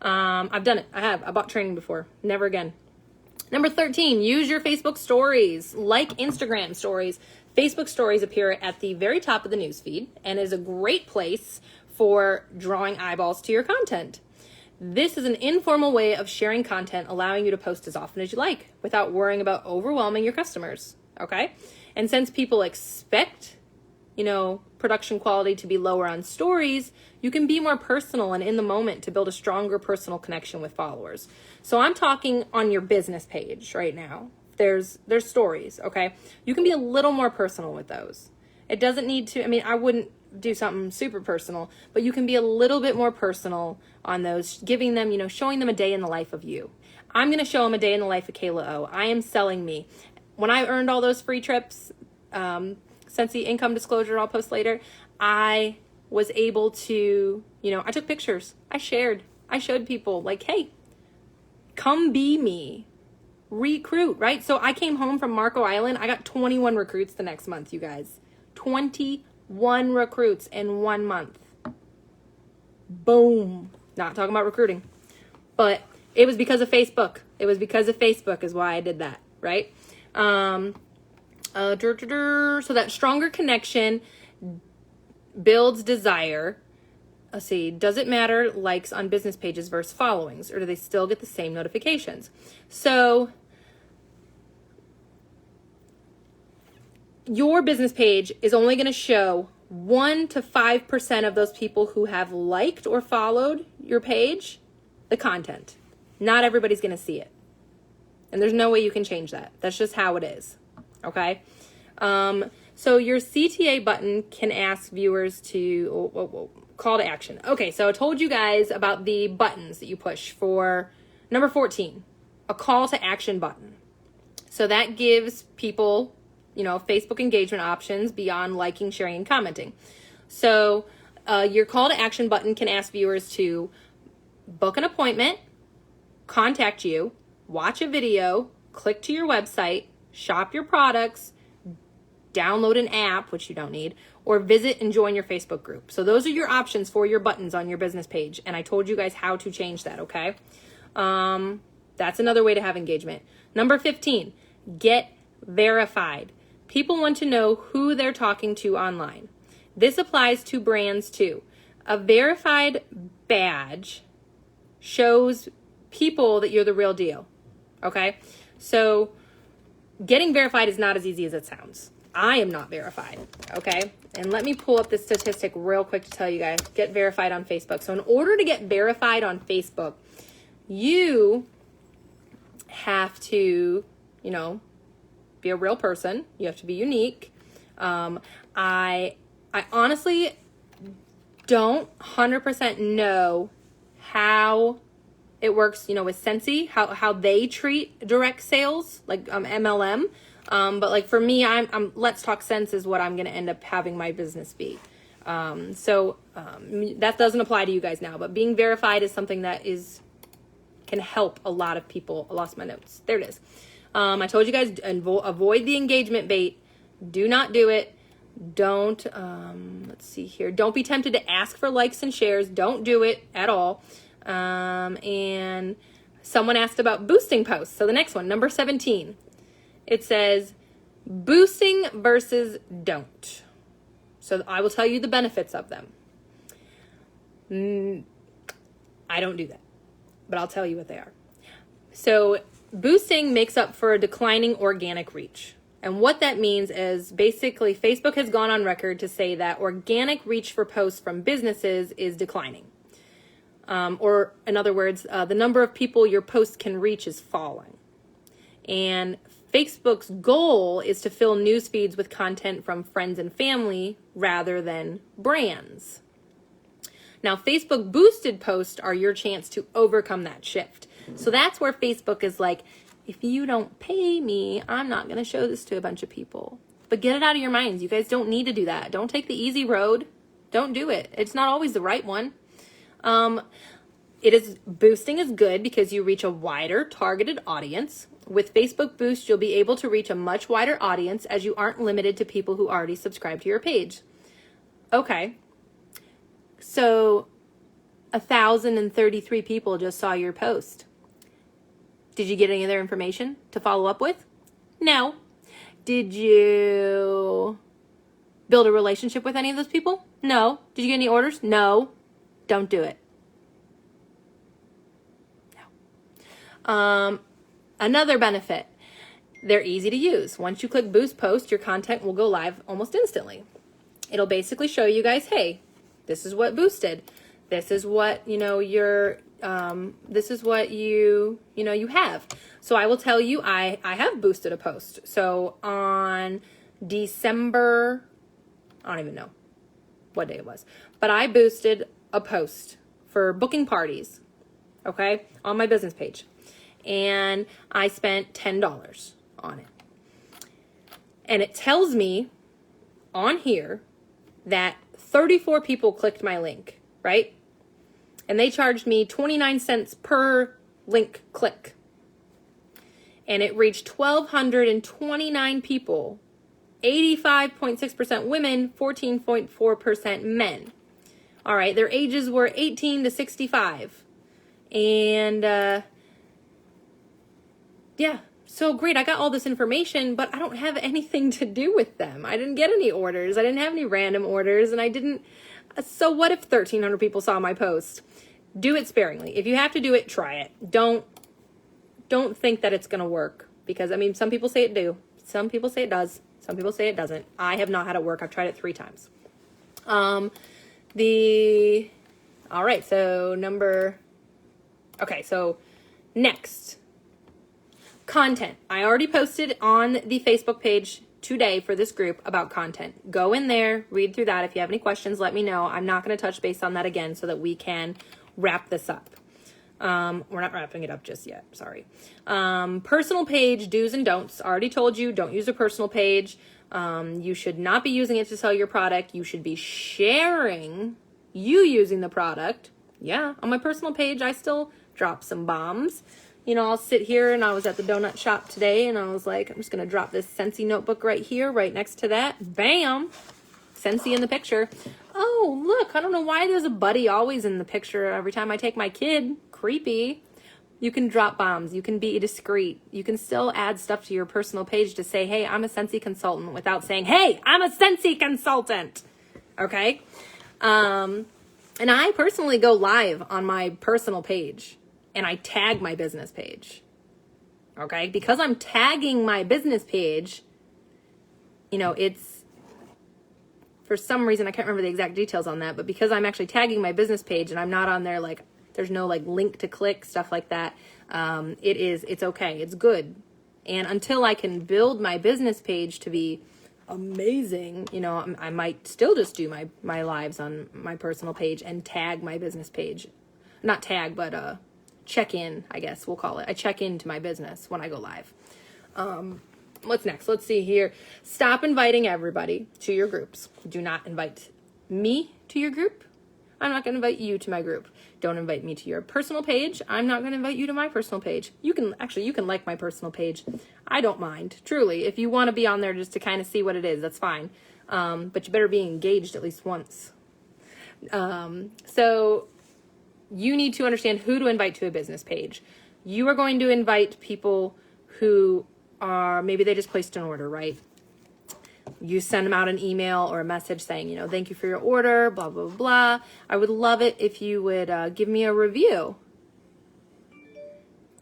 I've done it. I bought training before. Never again. Number 13, use your Facebook stories. Like Instagram stories. Facebook stories appear at the very top of the newsfeed and is a great place for drawing eyeballs to your content. This is an informal way of sharing content, allowing you to post as often as you like without worrying about overwhelming your customers. Okay? And since people expect, production quality to be lower on stories, you can be more personal and in the moment to build a stronger personal connection with followers. So I'm talking on your business page right now. There's stories, okay? You can be a little more personal with those. It doesn't need to, I wouldn't do something super personal, but you can be a little bit more personal on those, giving them, showing them a day in the life of you. I'm going to show them a day in the life of Kayla O. I am selling me. When I earned all those free trips, since the income disclosure I'll post later, I was able to, I took pictures. I showed people like, hey, come be me. Recruit, right? So I came home from Marco Island. I got 21 recruits the next month, you guys. 21 recruits in 1 month. Boom. Not talking about recruiting. But it was because of Facebook. It was because of Facebook is why I did that, right? So that stronger connection builds desire. Let's see. Does it matter likes on business pages versus followings, or do they still get the same notifications? So your business page is only going to show 1 to 5% of those people who have liked or followed your page, the content. Not everybody's going to see it. And there's no way you can change that. That's just how it is. Okay? So your CTA button can ask viewers to call to action. Okay, so I told you guys about the buttons that you push for number 14, a call to action button. So that gives people, Facebook engagement options beyond liking, sharing, and commenting. So your call to action button can ask viewers to book an appointment, contact you, watch a video, click to your website, shop your products, download an app, which you don't need, or visit and join your Facebook group. So those are your options for your buttons on your business page. And I told you guys how to change that, okay? That's another way to have engagement. Number 15, get verified. People want to know who they're talking to online. This applies to brands too. A verified badge shows people that you're the real deal, okay? So getting verified is not as easy as it sounds. I am not verified, okay? And let me pull up the statistic real quick to tell you guys. Get verified on Facebook. So in order to get verified on Facebook, you have to, you know, be a real person. You have to be unique. I honestly don't 100% know how it works, you know, with Sensi, how they treat direct sales, like MLM. But like for me, I'm Let's Talk Sense is what I'm going to end up having my business be. That doesn't apply to you guys now, but being verified is something that can help a lot of people. I lost my notes. There it is. I told you guys, avoid the engagement bait. Do not do it. Don't, let's see here. Don't be tempted to ask for likes and shares. Don't do it at all. And someone asked about boosting posts. So the next one, number 17, it says boosting versus don't. So I will tell you the benefits of them. I don't do that, but I'll tell you what they are. So boosting makes up for a declining organic reach. And what that means is basically Facebook has gone on record to say that organic reach for posts from businesses is declining. Or in other words, the number of people your post can reach is falling. And Facebook's goal is to fill news feeds with content from friends and family rather than brands. Now, Facebook boosted posts are your chance to overcome that shift. So that's where Facebook is like, if you don't pay me, I'm not going to show this to a bunch of people. But get it out of your minds. You guys don't need to do that. Don't take the easy road. Don't do it. It's not always the right one. Boosting is good because you reach a wider targeted audience. With Facebook Boost, you'll be able to reach a much wider audience as you aren't limited to people who already subscribe to your page. Okay. So 1,033 people just saw your post. Did you get any other information to follow up with? No. Did you build a relationship with any of those people? No. Did you get any orders? No. Don't do it. No. Another benefit, they're easy to use. Once you click Boost Post, your content will go live almost instantly. It'll basically show you guys, hey, this is what boosted. This is what, this is what you have. So I will tell you, I have boosted a post. So on December, I don't even know what day it was, but I boosted a post for booking parties, okay, on my business page. And I spent $10 on it. And it tells me on here that 34 people clicked my link, right? And they charged me 29 cents per link click. And it reached 1,229 people, 85.6% women, 14.4% men. All right, their ages were 18 to 65. And yeah, so great. I got all this information, but I don't have anything to do with them. I didn't get any orders. I didn't have any random orders, and I didn't. So what if 1,300 people saw my post? Do it sparingly. If you have to do it, try it. Don't think that it's going to work, because I mean, some people say it do. Some people say it does. Some people say it doesn't. I have not had it work. I've tried it 3 times. All right. So next. Content. I already posted on the Facebook page today for this group about content. Go in there, read through that. If you have any questions, let me know. I'm not going to touch base on that again so that we can wrap this up. We're not wrapping it up just yet. Sorry. Personal page do's and don'ts. Already told you, don't use a personal page. You should not be using it to sell your product. You should be sharing you using the product. Yeah, on my personal page, I still drop some bombs. I'll sit here, and I was at the donut shop today, and I was like, I'm just going to drop this Scentsy notebook right here, right next to that. Bam! Scentsy in the picture. Oh, look, I don't know why there's a buddy always in the picture every time I take my kid. Creepy. You can drop bombs. You can be discreet. You can still add stuff to your personal page to say, hey, I'm a Scentsy consultant, without saying, hey, I'm a Scentsy consultant. Okay? And I personally go live on my personal page, and I tag my business page. Okay? Because I'm tagging my business page, it's, for some reason, I can't remember the exact details on that, but because I'm actually tagging my business page and I'm not on there, like, there's no like link to click, stuff like that, it's okay. It's good. And until I can build my business page to be amazing, I might still just do my lives on my personal page and tag my business page. Not tag, but check in, I guess we'll call it. I check into my business when I go live. What's next? Let's see here. Stop inviting everybody to your groups. Do not invite me to your group. I'm not going to invite you to my group. Don't invite me to your personal page. I'm not going to invite you to my personal page. You can like my personal page. I don't mind, truly. If you want to be on there just to kind of see what it is, that's fine. But you better be engaged at least once. So you need to understand who to invite to a business page. You are going to invite people who are, maybe they just placed an order, right? You send them out an email or a message saying, thank you for your order, blah, blah, blah. I would love it if you would give me a review.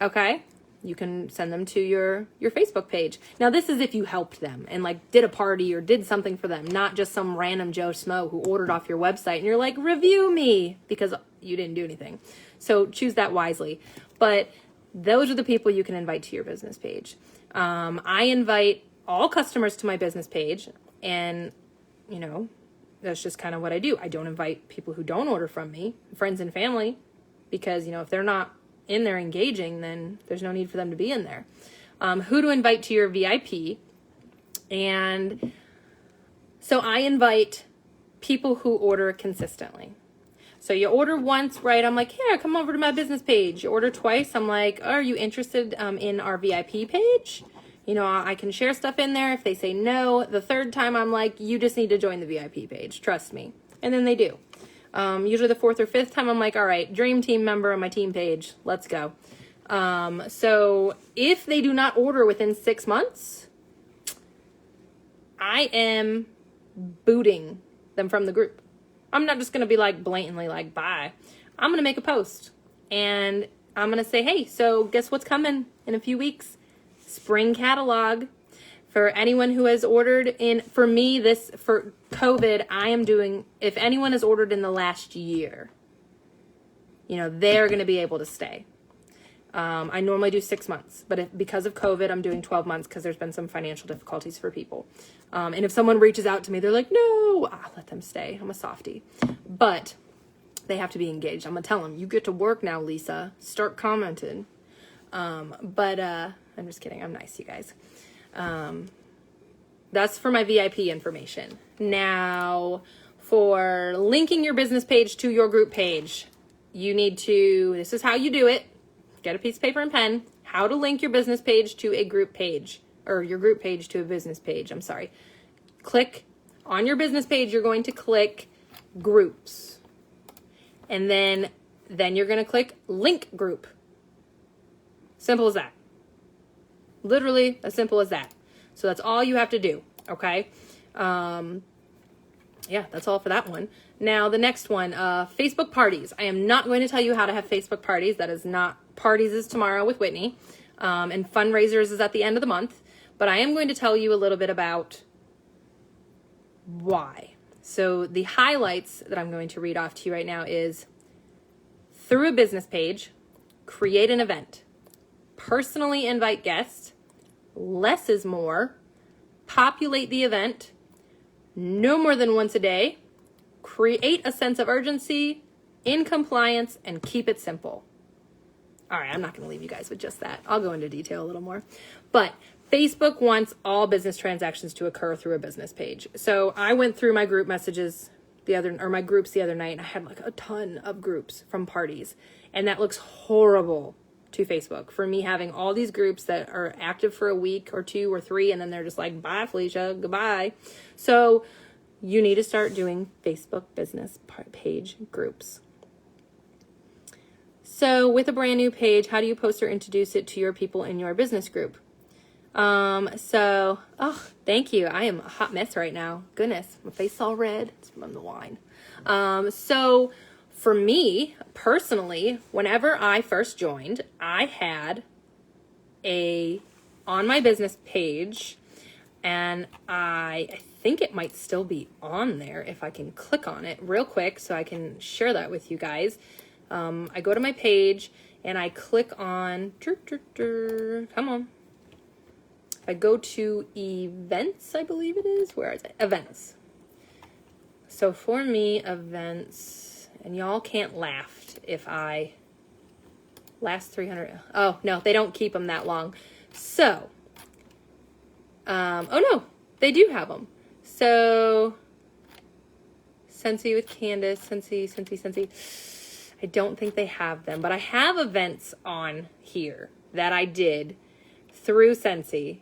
Okay? You can send them to your Facebook page. Now, this is if you helped them and like did a party or did something for them, not just some random Joe Schmo who ordered off your website and you're like, review me, because you didn't do anything. So choose that wisely. But those are the people you can invite to your business page. I invite all customers to my business page, and that's just kind of what I do. I don't invite people who don't order from me, friends and family, because if they're not in there engaging, then there's no need for them to be in there. Who to invite to your VIP, and so I invite people who order consistently. So you order once, right? I'm like, here, come over to my business page. You order twice, I'm like, are you interested in our VIP page? I can share stuff in there. If they say no, the third time I'm like, you just need to join the VIP page. Trust me. And then they do. Usually the fourth or fifth time I'm like, all right, dream team member on my team page. Let's go. So if they do not order within 6 months, I am booting them from the group. I'm not just going to be like blatantly like, bye. I'm going to make a post and I'm going to say, hey, so guess what's coming in a few weeks? Spring catalog. For anyone who has ordered for COVID, I am doing, if anyone has ordered in the last year, they're going to be able to stay. I normally do 6 months, but because of COVID, I'm doing 12 months because there's been some financial difficulties for people. And if someone reaches out to me, they're like, no, I'll let them stay. I'm a softie. But they have to be engaged. I'm going to tell them, you get to work now, Lisa. Start commenting. I'm just kidding. I'm nice, you guys. That's for my VIP information. Now, for linking your business page to your group page, this is how you do it. Get a piece of paper and pen. How to link your business page to a group page, or your group page to a business page. I'm sorry. Click on your business page. You're going to click groups. And then you're going to click link group. Simple as that. Literally as simple as that. So that's all you have to do. Okay. That's all for that one. Now the next one, Facebook parties. I am not going to tell you how to have Facebook parties. That is not, parties is tomorrow with Whitney. And fundraisers is at the end of the month. But I am going to tell you a little bit about why. So the highlights that I'm going to read off to you right now is through a business page, create an event, personally invite guests, less is more, populate the event, no more than once a day, create a sense of urgency, in compliance, and keep it simple. All right, I'm not going to leave you guys with just that. I'll go into detail a little more. But Facebook wants all business transactions to occur through a business page. So I went through my group messages my groups the other night, and I had like a ton of groups from parties. And that looks horrible to Facebook. For me, having all these groups that are active for a week or 2 or 3, and then they're just like, bye, Felicia, goodbye. So you need to start doing Facebook business page groups. So with a brand new page, how do you post or introduce it to your people in your business group? Thank you. I am a hot mess right now. Goodness, my face all red. It's from the wine. So for me personally, whenever I first joined, I had on my business page, and I think it might still be on there if I can click on it real quick so I can share that with you guys. I go to my page and I click on, come on. I go to events, I believe it is. Where is it? Events. So for me, events, and y'all can't laugh if I last 300. Oh, no, they don't keep them that long. So, oh no, they do have them. So, Scentsy with Candace, Scentsy. I don't think they have them, but I have events on here that I did through Facebook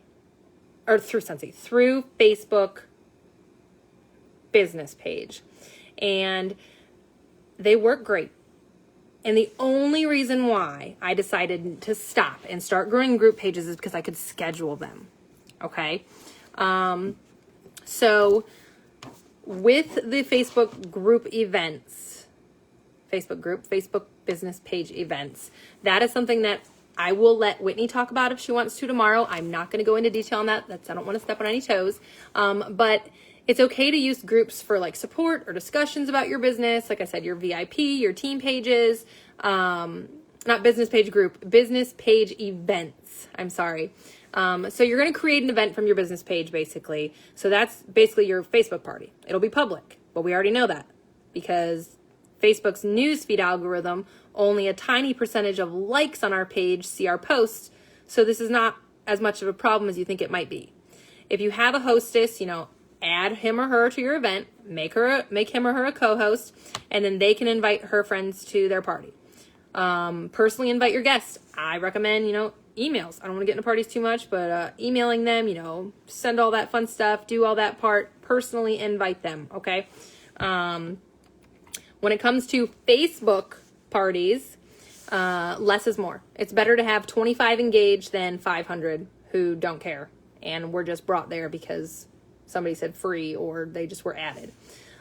business page. And they work great. And the only reason why I decided to stop and start growing group pages is because I could schedule them. Okay. So with the Facebook group events, Facebook business page events, that is something that I will let Whitney talk about if she wants to tomorrow. I'm not going to go into detail on that. I don't want to step on any toes. But it's okay to use groups for like support or discussions about your business. Like I said, your VIP, your team pages, not business page group, business page events. I'm sorry. So you're going to create an event from your business page, basically. So that's basically your Facebook party. It'll be public, but we already know that because Facebook's newsfeed algorithm, only a tiny percentage of likes on our page see our posts. So this is not as much of a problem as you think it might be. If you have a hostess, add him or her to your event, make him or her a co-host, and then they can invite her friends to their party. Personally invite your guests. I recommend, emails. I don't want to get into parties too much, but emailing them, send all that fun stuff, do all that part, personally invite them, okay? When it comes to Facebook parties, less is more. It's better to have 25 engaged than 500 who don't care and were just brought there because somebody said free or they just were added.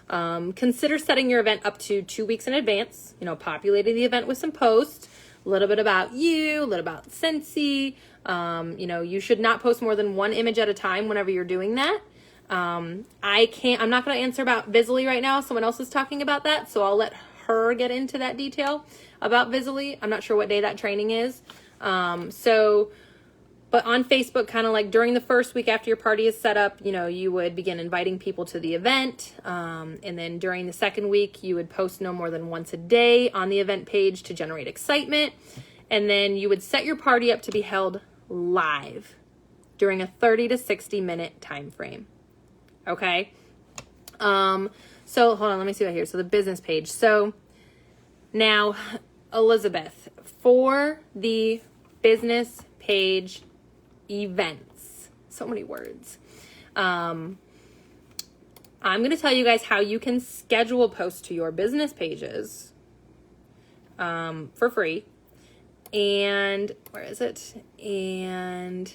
Consider setting your event up to 2 weeks in advance, populating the event with some posts, a little bit about you, a little about Scentsy. You should not post more than 1 image at a time whenever you're doing that. I'm not going to answer about Visibly right now. Someone else is talking about that. So I'll let her get into that detail about Visibly. I'm not sure what day that training is. But on Facebook, kind of like during the first week after your party is set up, you would begin inviting people to the event. And then during the second week, you would post no more than once a day on the event page to generate excitement. And then you would set your party up to be held live during a 30 to 60 minute time frame. Okay. So hold on, let me see right here. So the business page. So now, Elizabeth, for the business page events, so many words. I'm going to tell you guys how you can schedule posts to your business pages for free. And where is it? And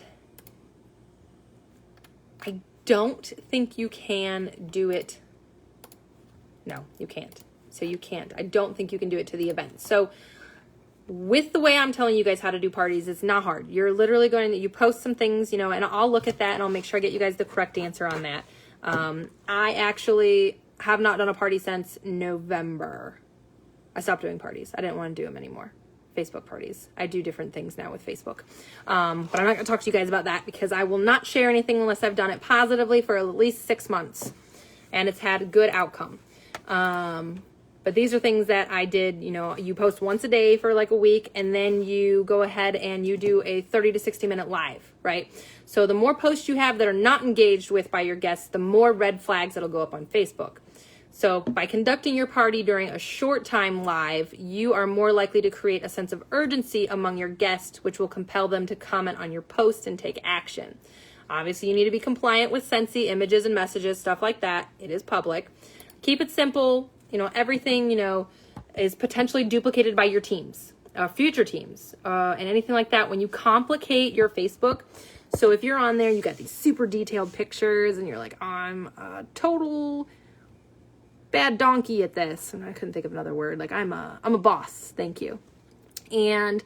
I don't think you can do it. No, you can't. So you can't. I don't think you can do it to the event. So with the way I'm telling you guys how to do parties, it's not hard. You're literally you post some things, and I'll look at that and I'll make sure I get you guys the correct answer on that. I actually have not done a party since November. I stopped doing parties. I didn't want to do them anymore. Facebook parties. I do different things now with Facebook. But I'm not going to talk to you guys about that because I will not share anything unless I've done it positively for at least 6 months and it's had a good outcome. But these are things that I did, you post once a day for like a week and then you go ahead and you do a 30 to 60 minute live, right? So the more posts you have that are not engaged with by your guests, the more red flags that'll go up on Facebook. So by conducting your party during a short time live, you are more likely to create a sense of urgency among your guests, which will compel them to comment on your post and take action. Obviously, you need to be compliant with Sensi, images and messages, stuff like that. It is public. Keep it simple. Everything, is potentially duplicated by your teams, future teams, and anything like that. When you complicate your Facebook, so if you're on there, you got these super detailed pictures and you're like, I'm a total bad donkey at this. And I couldn't think of another word. Like I'm a boss. Thank you. And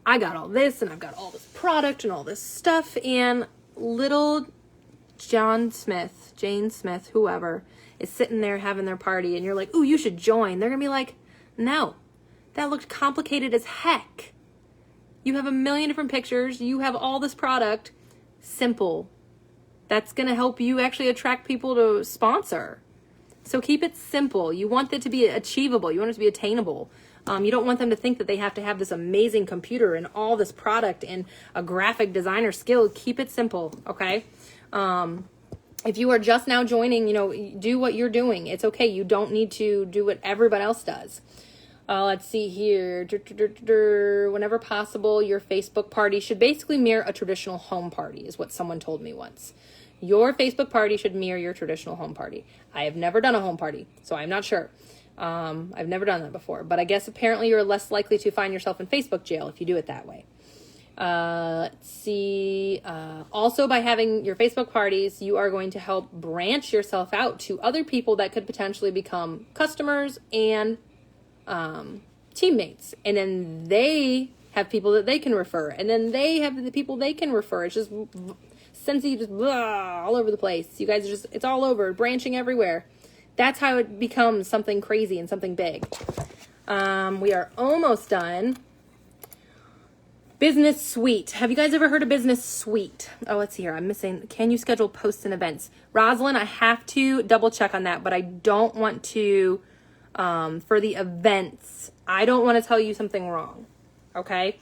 I got all this and I've got all this product and all this stuff. And little Jane Smith, whoever is sitting there having their party and you're like, ooh, you should join. They're going to be like, no, that looked complicated as heck. You have a million different pictures. You have all this product. Simple. That's going to help you actually attract people to sponsor. So keep it simple. You want it to be achievable. You want it to be attainable. You don't want them to think that they have to have this amazing computer and all this product and a graphic designer skill. Keep it simple, okay? If you are just now joining, do what you're doing. It's okay. You don't need to do what everybody else does. Let's see here. Whenever possible, your Facebook party should basically mirror a traditional home party, is what someone told me once. Your Facebook party should mirror your traditional home party. I have never done a home party, so I'm not sure. I've never done that before, but I guess apparently you're less likely to find yourself in Facebook jail if you do it that way. Let's see. Also, by having your Facebook parties, you are going to help branch yourself out to other people that could potentially become customers and teammates. And then they have people that they can refer. And then they have the people they can refer. It's just Sensi just all over the place. You guys are just, it's all over, branching everywhere. That's how it becomes something crazy and something big. We are almost done. Business Suite. Have you guys ever heard of Business Suite? Oh, let's see here. I'm missing. Can you schedule posts and events? Rosalind, I have to double check on that, but I don't want to, for the events, I don't want to tell you something wrong. Okay?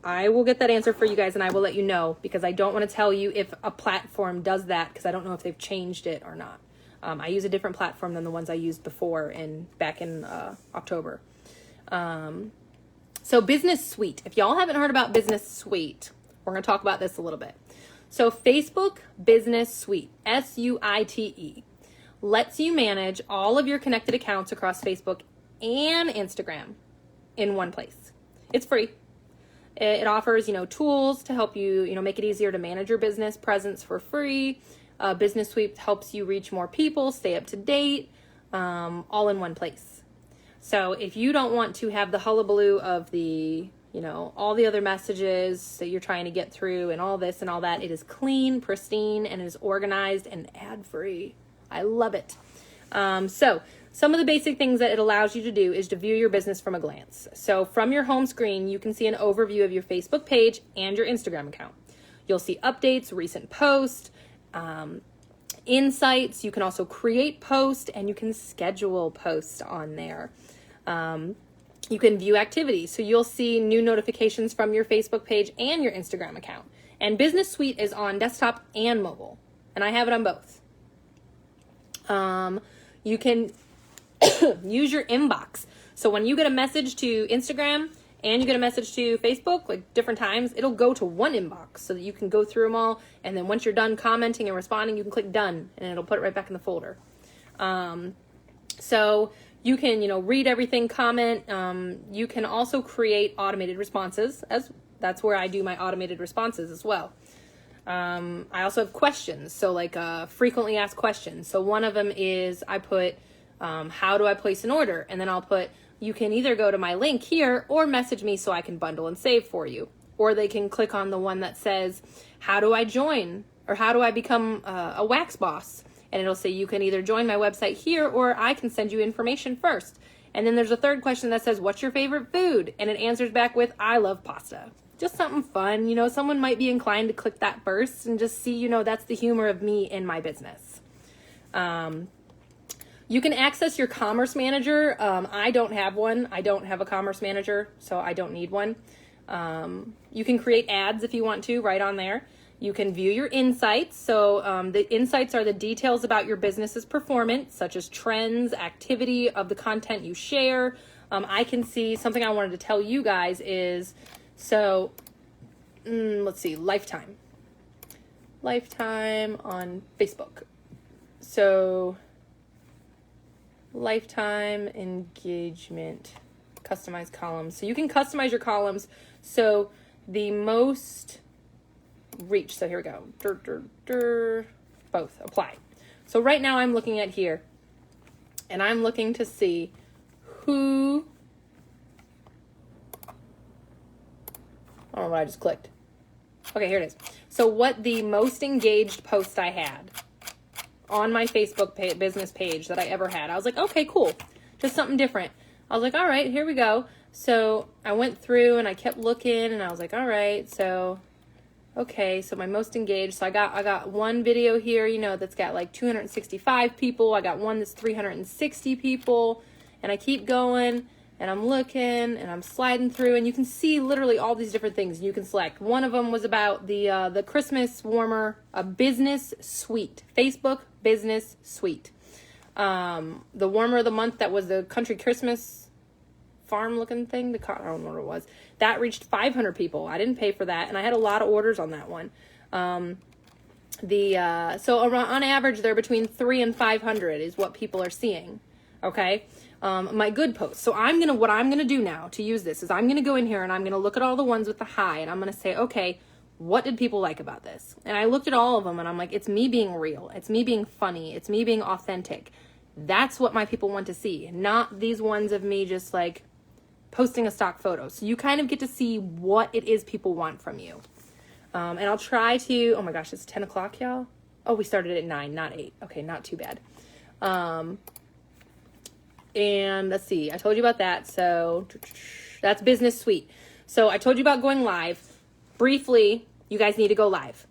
I will get that answer for you guys and I will let you know, because I don't want to tell you if a platform does that, because I don't know if they've changed it or not. I use a different platform than the ones I used before back in October. So Business Suite. If y'all haven't heard about Business Suite, we're going to talk about this a little bit. So Facebook Business Suite, SUITE, lets you manage all of your connected accounts across Facebook and Instagram in one place. It's free. It offers, tools to help you, make it easier to manage your business presence for free. Business Suite helps you reach more people, stay up to date, all in one place. So if you don't want to have the hullabaloo of the, all the other messages that you're trying to get through and all this and all that, it is clean, pristine, and it is organized and ad-free. I love it. So some of the basic things that it allows you to do is to view your business from a glance. So from your home screen, you can see an overview of your Facebook page and your Instagram account. You'll see updates, recent posts, insights. You can also create posts and you can schedule posts on there. You can view activity. So you'll see new notifications from your Facebook page and your Instagram account. And Business Suite is on desktop and mobile. And I have it on both. You can use your inbox. So when you get a message to Instagram and you get a message to Facebook, like different times, it'll go to one inbox so that you can go through them all. And then once you're done commenting and responding, you can click done and it'll put it right back in the folder. So you can, read everything, comment. You can also create automated responses, as that's where I do my automated responses as well. I also have questions. So like frequently asked questions. So one of them is I put, how do I place an order? And then I'll put, you can either go to my link here or message me so I can bundle and save for you. Or they can click on the one that says, how do I join? Or how do I become a wax boss? And it'll say, you can either join my website here or I can send you information first. And then there's a third question that says, what's your favorite food? And it answers back with, I love pasta. Just something fun. Someone might be inclined to click that first and just see, that's the humor of me in my business. You can access your commerce manager. I don't have one. I don't have a commerce manager, so I don't need one. You can create ads if you want to, right on there. You can view your insights. So the insights are the details about your business's performance, such as trends, activity of the content you share. I can see something I wanted to tell you guys is, so let's see, lifetime on Facebook. So lifetime engagement, customize columns. So you can customize your columns. So the most reach. So here we go. Both apply. So right now I'm looking at here and I'm looking to see who, I don't know what I just clicked. Okay, here it is. So what the most engaged post I had on my Facebook business page that I ever had. I was like, okay, cool. Just something different. I was like, all right, here we go. So I went through and I kept looking and I was like, all right, so okay, so my most engaged. So I got one video here, you know, that's got like 265 people. I got one that's 360 people, and I keep going and I'm looking and I'm sliding through, and you can see literally all these different things you can select. One of them was about the Christmas warmer, a business suite, Facebook business suite. The warmer of the month, that was the country Christmas farm looking thing. I don't know what it was. That reached 500 people. I didn't pay for that, and I had a lot of orders on that one. So around, on average, they're between 300 and 500 is what people are seeing. Okay. My good posts. So what I'm gonna do now to use this is I'm gonna go in here and I'm gonna look at all the ones with the high, and I'm gonna say, okay, what did people like about this? And I looked at all of them and I'm like, it's me being real. It's me being funny. It's me being authentic. That's what my people want to see, not these ones of me just like posting a stock photo. So you kind of get to see what it is people want from you. And I'll try to, oh my gosh, it's 10 o'clock, y'all. Oh, we started at 9, not 8. Okay, not too bad. And let's see, I told you about that. So that's business suite. So I told you about going live. Briefly, you guys need to go live.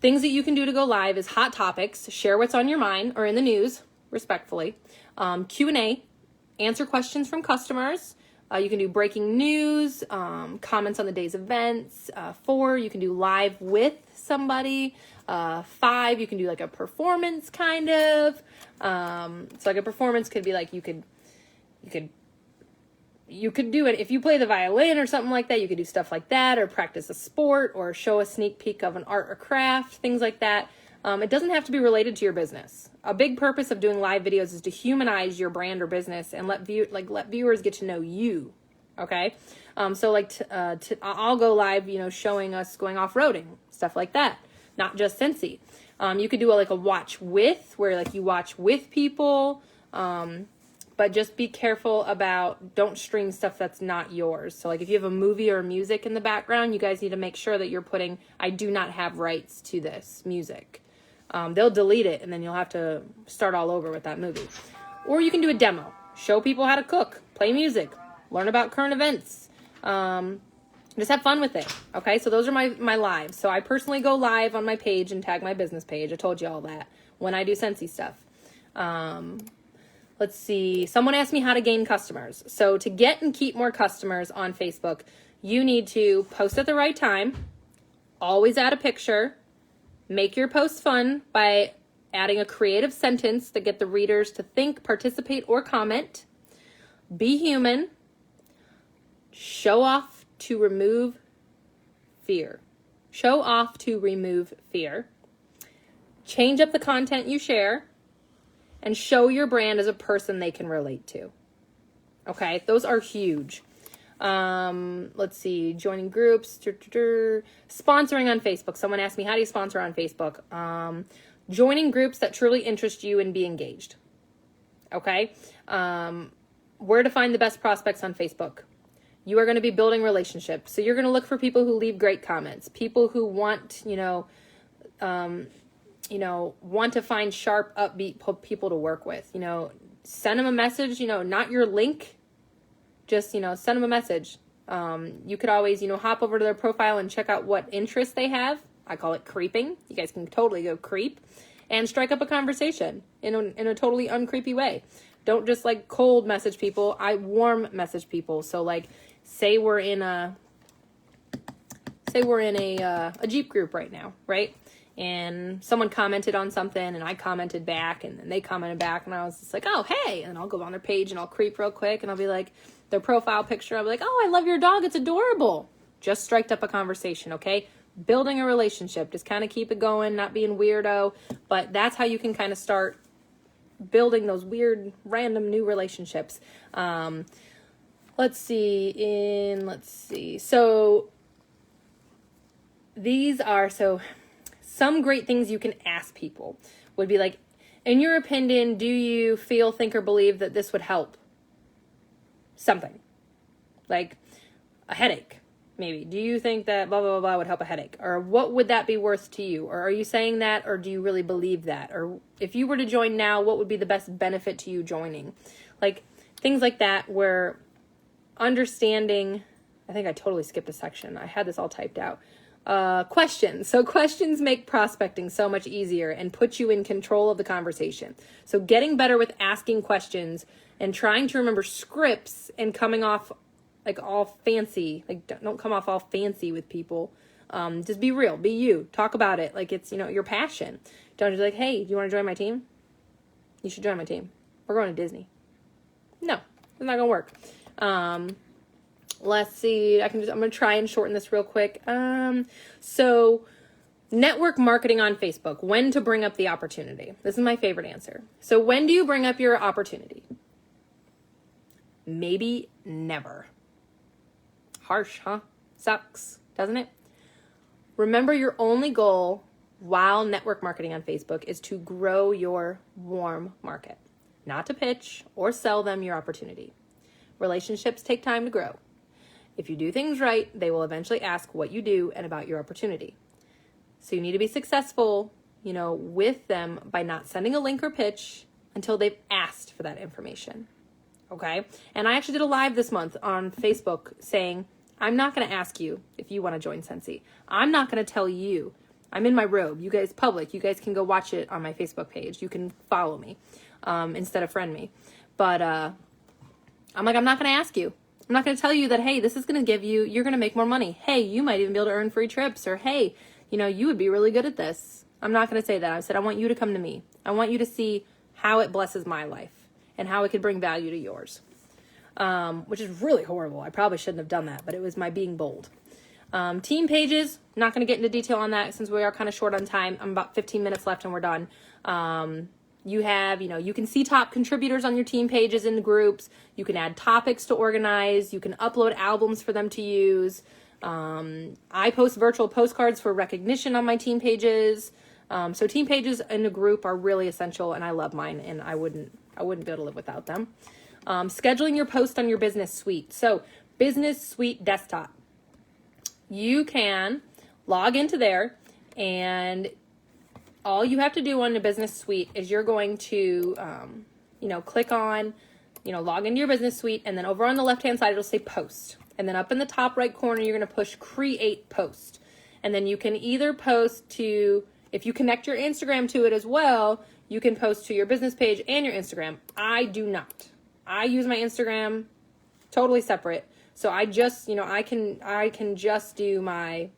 Things that you can do to go live is hot topics, share what's on your mind or in the news, respectfully. Q&A, answer questions from customers. You can do breaking news, comments on the day's events. 4, you can do live with somebody. 5, you can do like a performance kind of. So like a performance could be like you could do it if you play the violin or something like that. You could do stuff like that, or practice a sport, or show a sneak peek of an art or craft, things like that. It doesn't have to be related to your business. A big purpose of doing live videos is to humanize your brand or business and let viewers get to know you. Okay. So like I'll go live, showing us going off-roading, stuff like that. Not just Scentsy. You could do a watch with, where like you watch with people. But just be careful about, don't stream stuff that's not yours. So like if you have a movie or music in the background, you guys need to make sure that you're putting, I do not have rights to this music. They'll delete it and then you'll have to start all over with that movie. Or you can do a demo, show people how to cook, play music, learn about current events. Just have fun with it. Okay, so those are my lives. So I personally go live on my page and tag my business page. I told you all that when I do Scentsy stuff. Let's see. Someone asked me how to gain customers. So to get and keep more customers on Facebook, you need to post at the right time, always add a picture, make your post fun by adding a creative sentence that get the readers to think, participate, or comment, be human, show off to remove fear. Show off to remove fear. Change up the content you share, and show your brand as a person they can relate to. Okay, those are huge. Let's see, joining groups, sponsoring on Facebook. Someone asked me, how do you sponsor on Facebook? Joining groups that truly interest you and be engaged. Okay, where to find the best prospects on Facebook. You are going to be building relationships. So you're going to look for people who leave great comments, people who want, want to find sharp, upbeat people to work with. Send them a message, not your link, just, send them a message. You could always, hop over to their profile and check out what interests they have. I call it creeping. You guys can totally go creep and strike up a conversation in a totally uncreepy way. Don't just cold message people. I warm message people. So say we're in a say we're in a Jeep group right now, right? And someone commented on something and I commented back and then they commented back and I was just like, oh, hey. And I'll go on their page and I'll creep real quick and I'll be like, their profile picture, I'll be like, oh, I love your dog. It's adorable. Just striked up a conversation, okay? Building a relationship. Just kind of keep it going, not being weirdo. But that's how you can kind of start building those weird, random new relationships. Let's see. So these are, some great things you can ask people would be like, in your opinion, do you feel, think, or believe that this would help something? Like a headache, maybe. Do you think that blah, blah, blah, blah would help a headache? Or what would that be worth to you? Or are you saying that, or do you really believe that? Or if you were to join now, what would be the best benefit to you joining? Like things like that, where understanding, I think I totally skipped a section. I had this all typed out. Questions. So questions make prospecting so much easier and put you in control of the conversation. So getting better with asking questions and trying to remember scripts and coming off like all fancy, like don't come off all fancy with people. Just be real, be you, talk about it. Like it's, your passion. Don't just like, hey, do you want to join my team? You should join my team. We're going to Disney. No, it's not going to work. Let's see. I'm going to try and shorten this real quick. So network marketing on Facebook, when to bring up the opportunity. This is my favorite answer. So when do you bring up your opportunity? Maybe never. Harsh, huh? Sucks, doesn't it? Remember, your only goal while network marketing on Facebook is to grow your warm market, not to pitch or sell them your opportunity. Relationships take time to grow. If you do things right, they will eventually ask what you do and about your opportunity. So you need to be successful, with them by not sending a link or pitch until they've asked for that information. Okay? And I actually did a live this month on Facebook saying, I'm not going to ask you if you want to join Scentsy. I'm not going to tell you. I'm in my robe. You guys, public. You guys can go watch it on my Facebook page. You can follow me instead of friend me. But I'm not going to ask you. I'm not going to tell you that, hey, this is going to give you, you're going to make more money. Hey, you might even be able to earn free trips. Or, hey, you would be really good at this. I'm not going to say that. I said, I want you to come to me. I want you to see how it blesses my life and how it could bring value to yours, which is really horrible. I probably shouldn't have done that, but it was my being bold. Team pages, not going to get into detail on that since we are kind of short on time. I'm about 15 minutes left and we're done. You have, you can see top contributors on your team pages in the groups. You can add topics to organize. You can upload albums for them to use. I post virtual postcards for recognition on my team pages. So team pages in a group are really essential, and I love mine, and I wouldn't be able to live without them. Scheduling your post on your business suite. So business suite desktop. You can log into there, and all you have to do on the business suite is you're going to, click on, log into your business suite, and then over on the left-hand side, it'll say post. And then up in the top right corner, you're going to push create post. And then you can either post to, if you connect your Instagram to it as well, you can post to your business page and your Instagram. I do not. I use my Instagram totally separate. So I just, I can just do my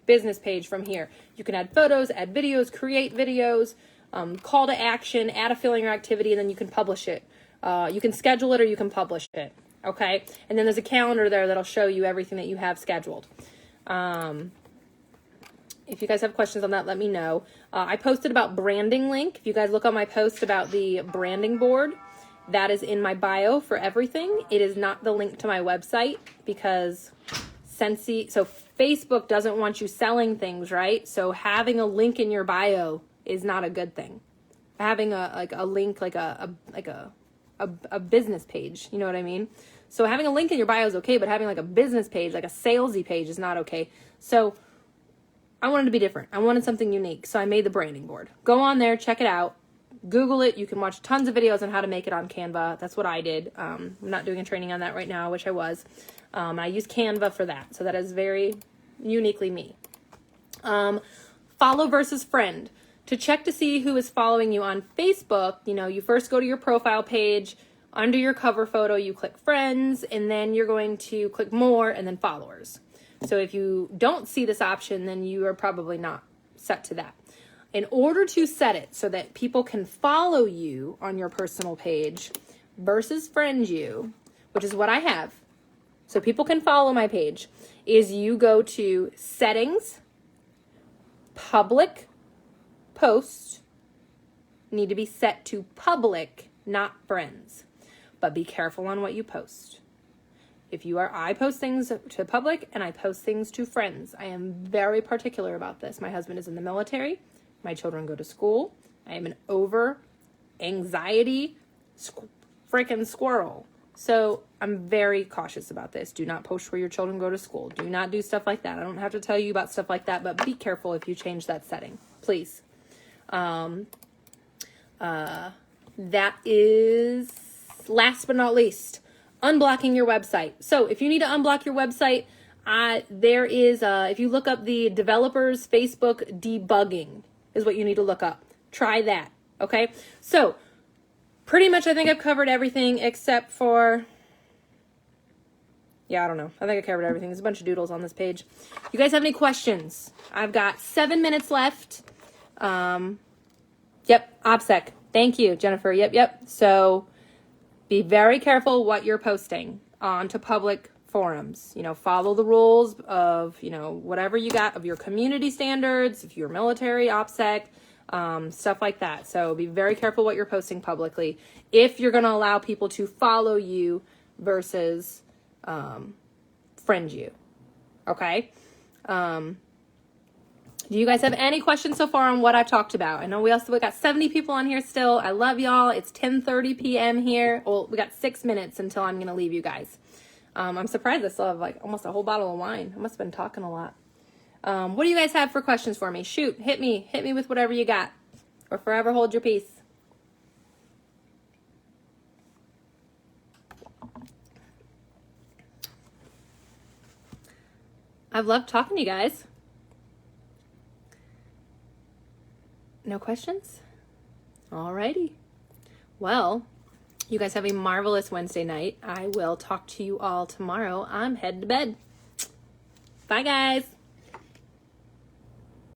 business page from here. You can add photos, add videos, create videos, call to action, add a feeling or activity, and then you can publish it. You can schedule it or you can publish it. Okay. And then there's a calendar there that'll show you everything that you have scheduled. If you guys have questions on that, let me know. I posted about branding link. If you guys look on my post about the branding board, that is in my bio for everything. It is not the link to my website because so Facebook doesn't want you selling things, right? So having a link in your bio is not a good thing. Having a link, like a business page, you know what I mean? So having a link in your bio is okay, but having like a business page, like a salesy page is not okay. So I wanted to be different. I wanted something unique. So I made the branding board. Go on there, check it out. Google it. You can watch tons of videos on how to make it on Canva. That's what I did. I'm not doing a training on that right now. I wish I was. I use Canva for that. So that is very uniquely me. Follow versus friend. To check to see who is following you on Facebook, you first go to your profile page. Under your cover photo, you click friends, and then you're going to click more and then followers. So if you don't see this option, then you are probably not set to that. In order to set it so that people can follow you on your personal page versus friend you, which is what I have, so people can follow my page, is you go to settings, public post, need to be set to public, not friends. But be careful on what you post. I post things to public and I post things to friends. I am very particular about this. My husband is in the military. My children go to school. I am an over anxiety freaking squirrel. So I'm very cautious about this. Do not post where your children go to school. Do not do stuff like that. I don't have to tell you about stuff like that, but be careful if you change that setting, please. That is last but not least, unblocking your website. So if you need to unblock your website, there is, if you look up the developers Facebook debugging is what you need to look up. Try that. Okay. So pretty much I think I've covered everything except for, I don't know. I think I covered everything. There's a bunch of doodles on this page. You guys have any questions? I've got 7 minutes left. Yep. OPSEC. Thank you, Jennifer. Yep. So be very careful what you're posting onto public forums. Follow the rules of, whatever you got of your community standards, if you're military, OPSEC, stuff like that. So be very careful what you're posting publicly if you're going to allow people to follow you versus friend you. Okay? Do you guys have any questions so far on what I've talked about? I know we got 70 people on here still. I love y'all. It's 10:30 p.m. here. Well, we got 6 minutes until I'm going to leave you guys. I'm surprised I still have almost a whole bottle of wine. I must have been talking a lot. What do you guys have for questions for me? Shoot, hit me with whatever you got, or forever hold your peace. I've loved talking to you guys. No questions? Alrighty. Well, you guys have a marvelous Wednesday night. I will talk to you all tomorrow. I'm headed to bed. Bye, guys.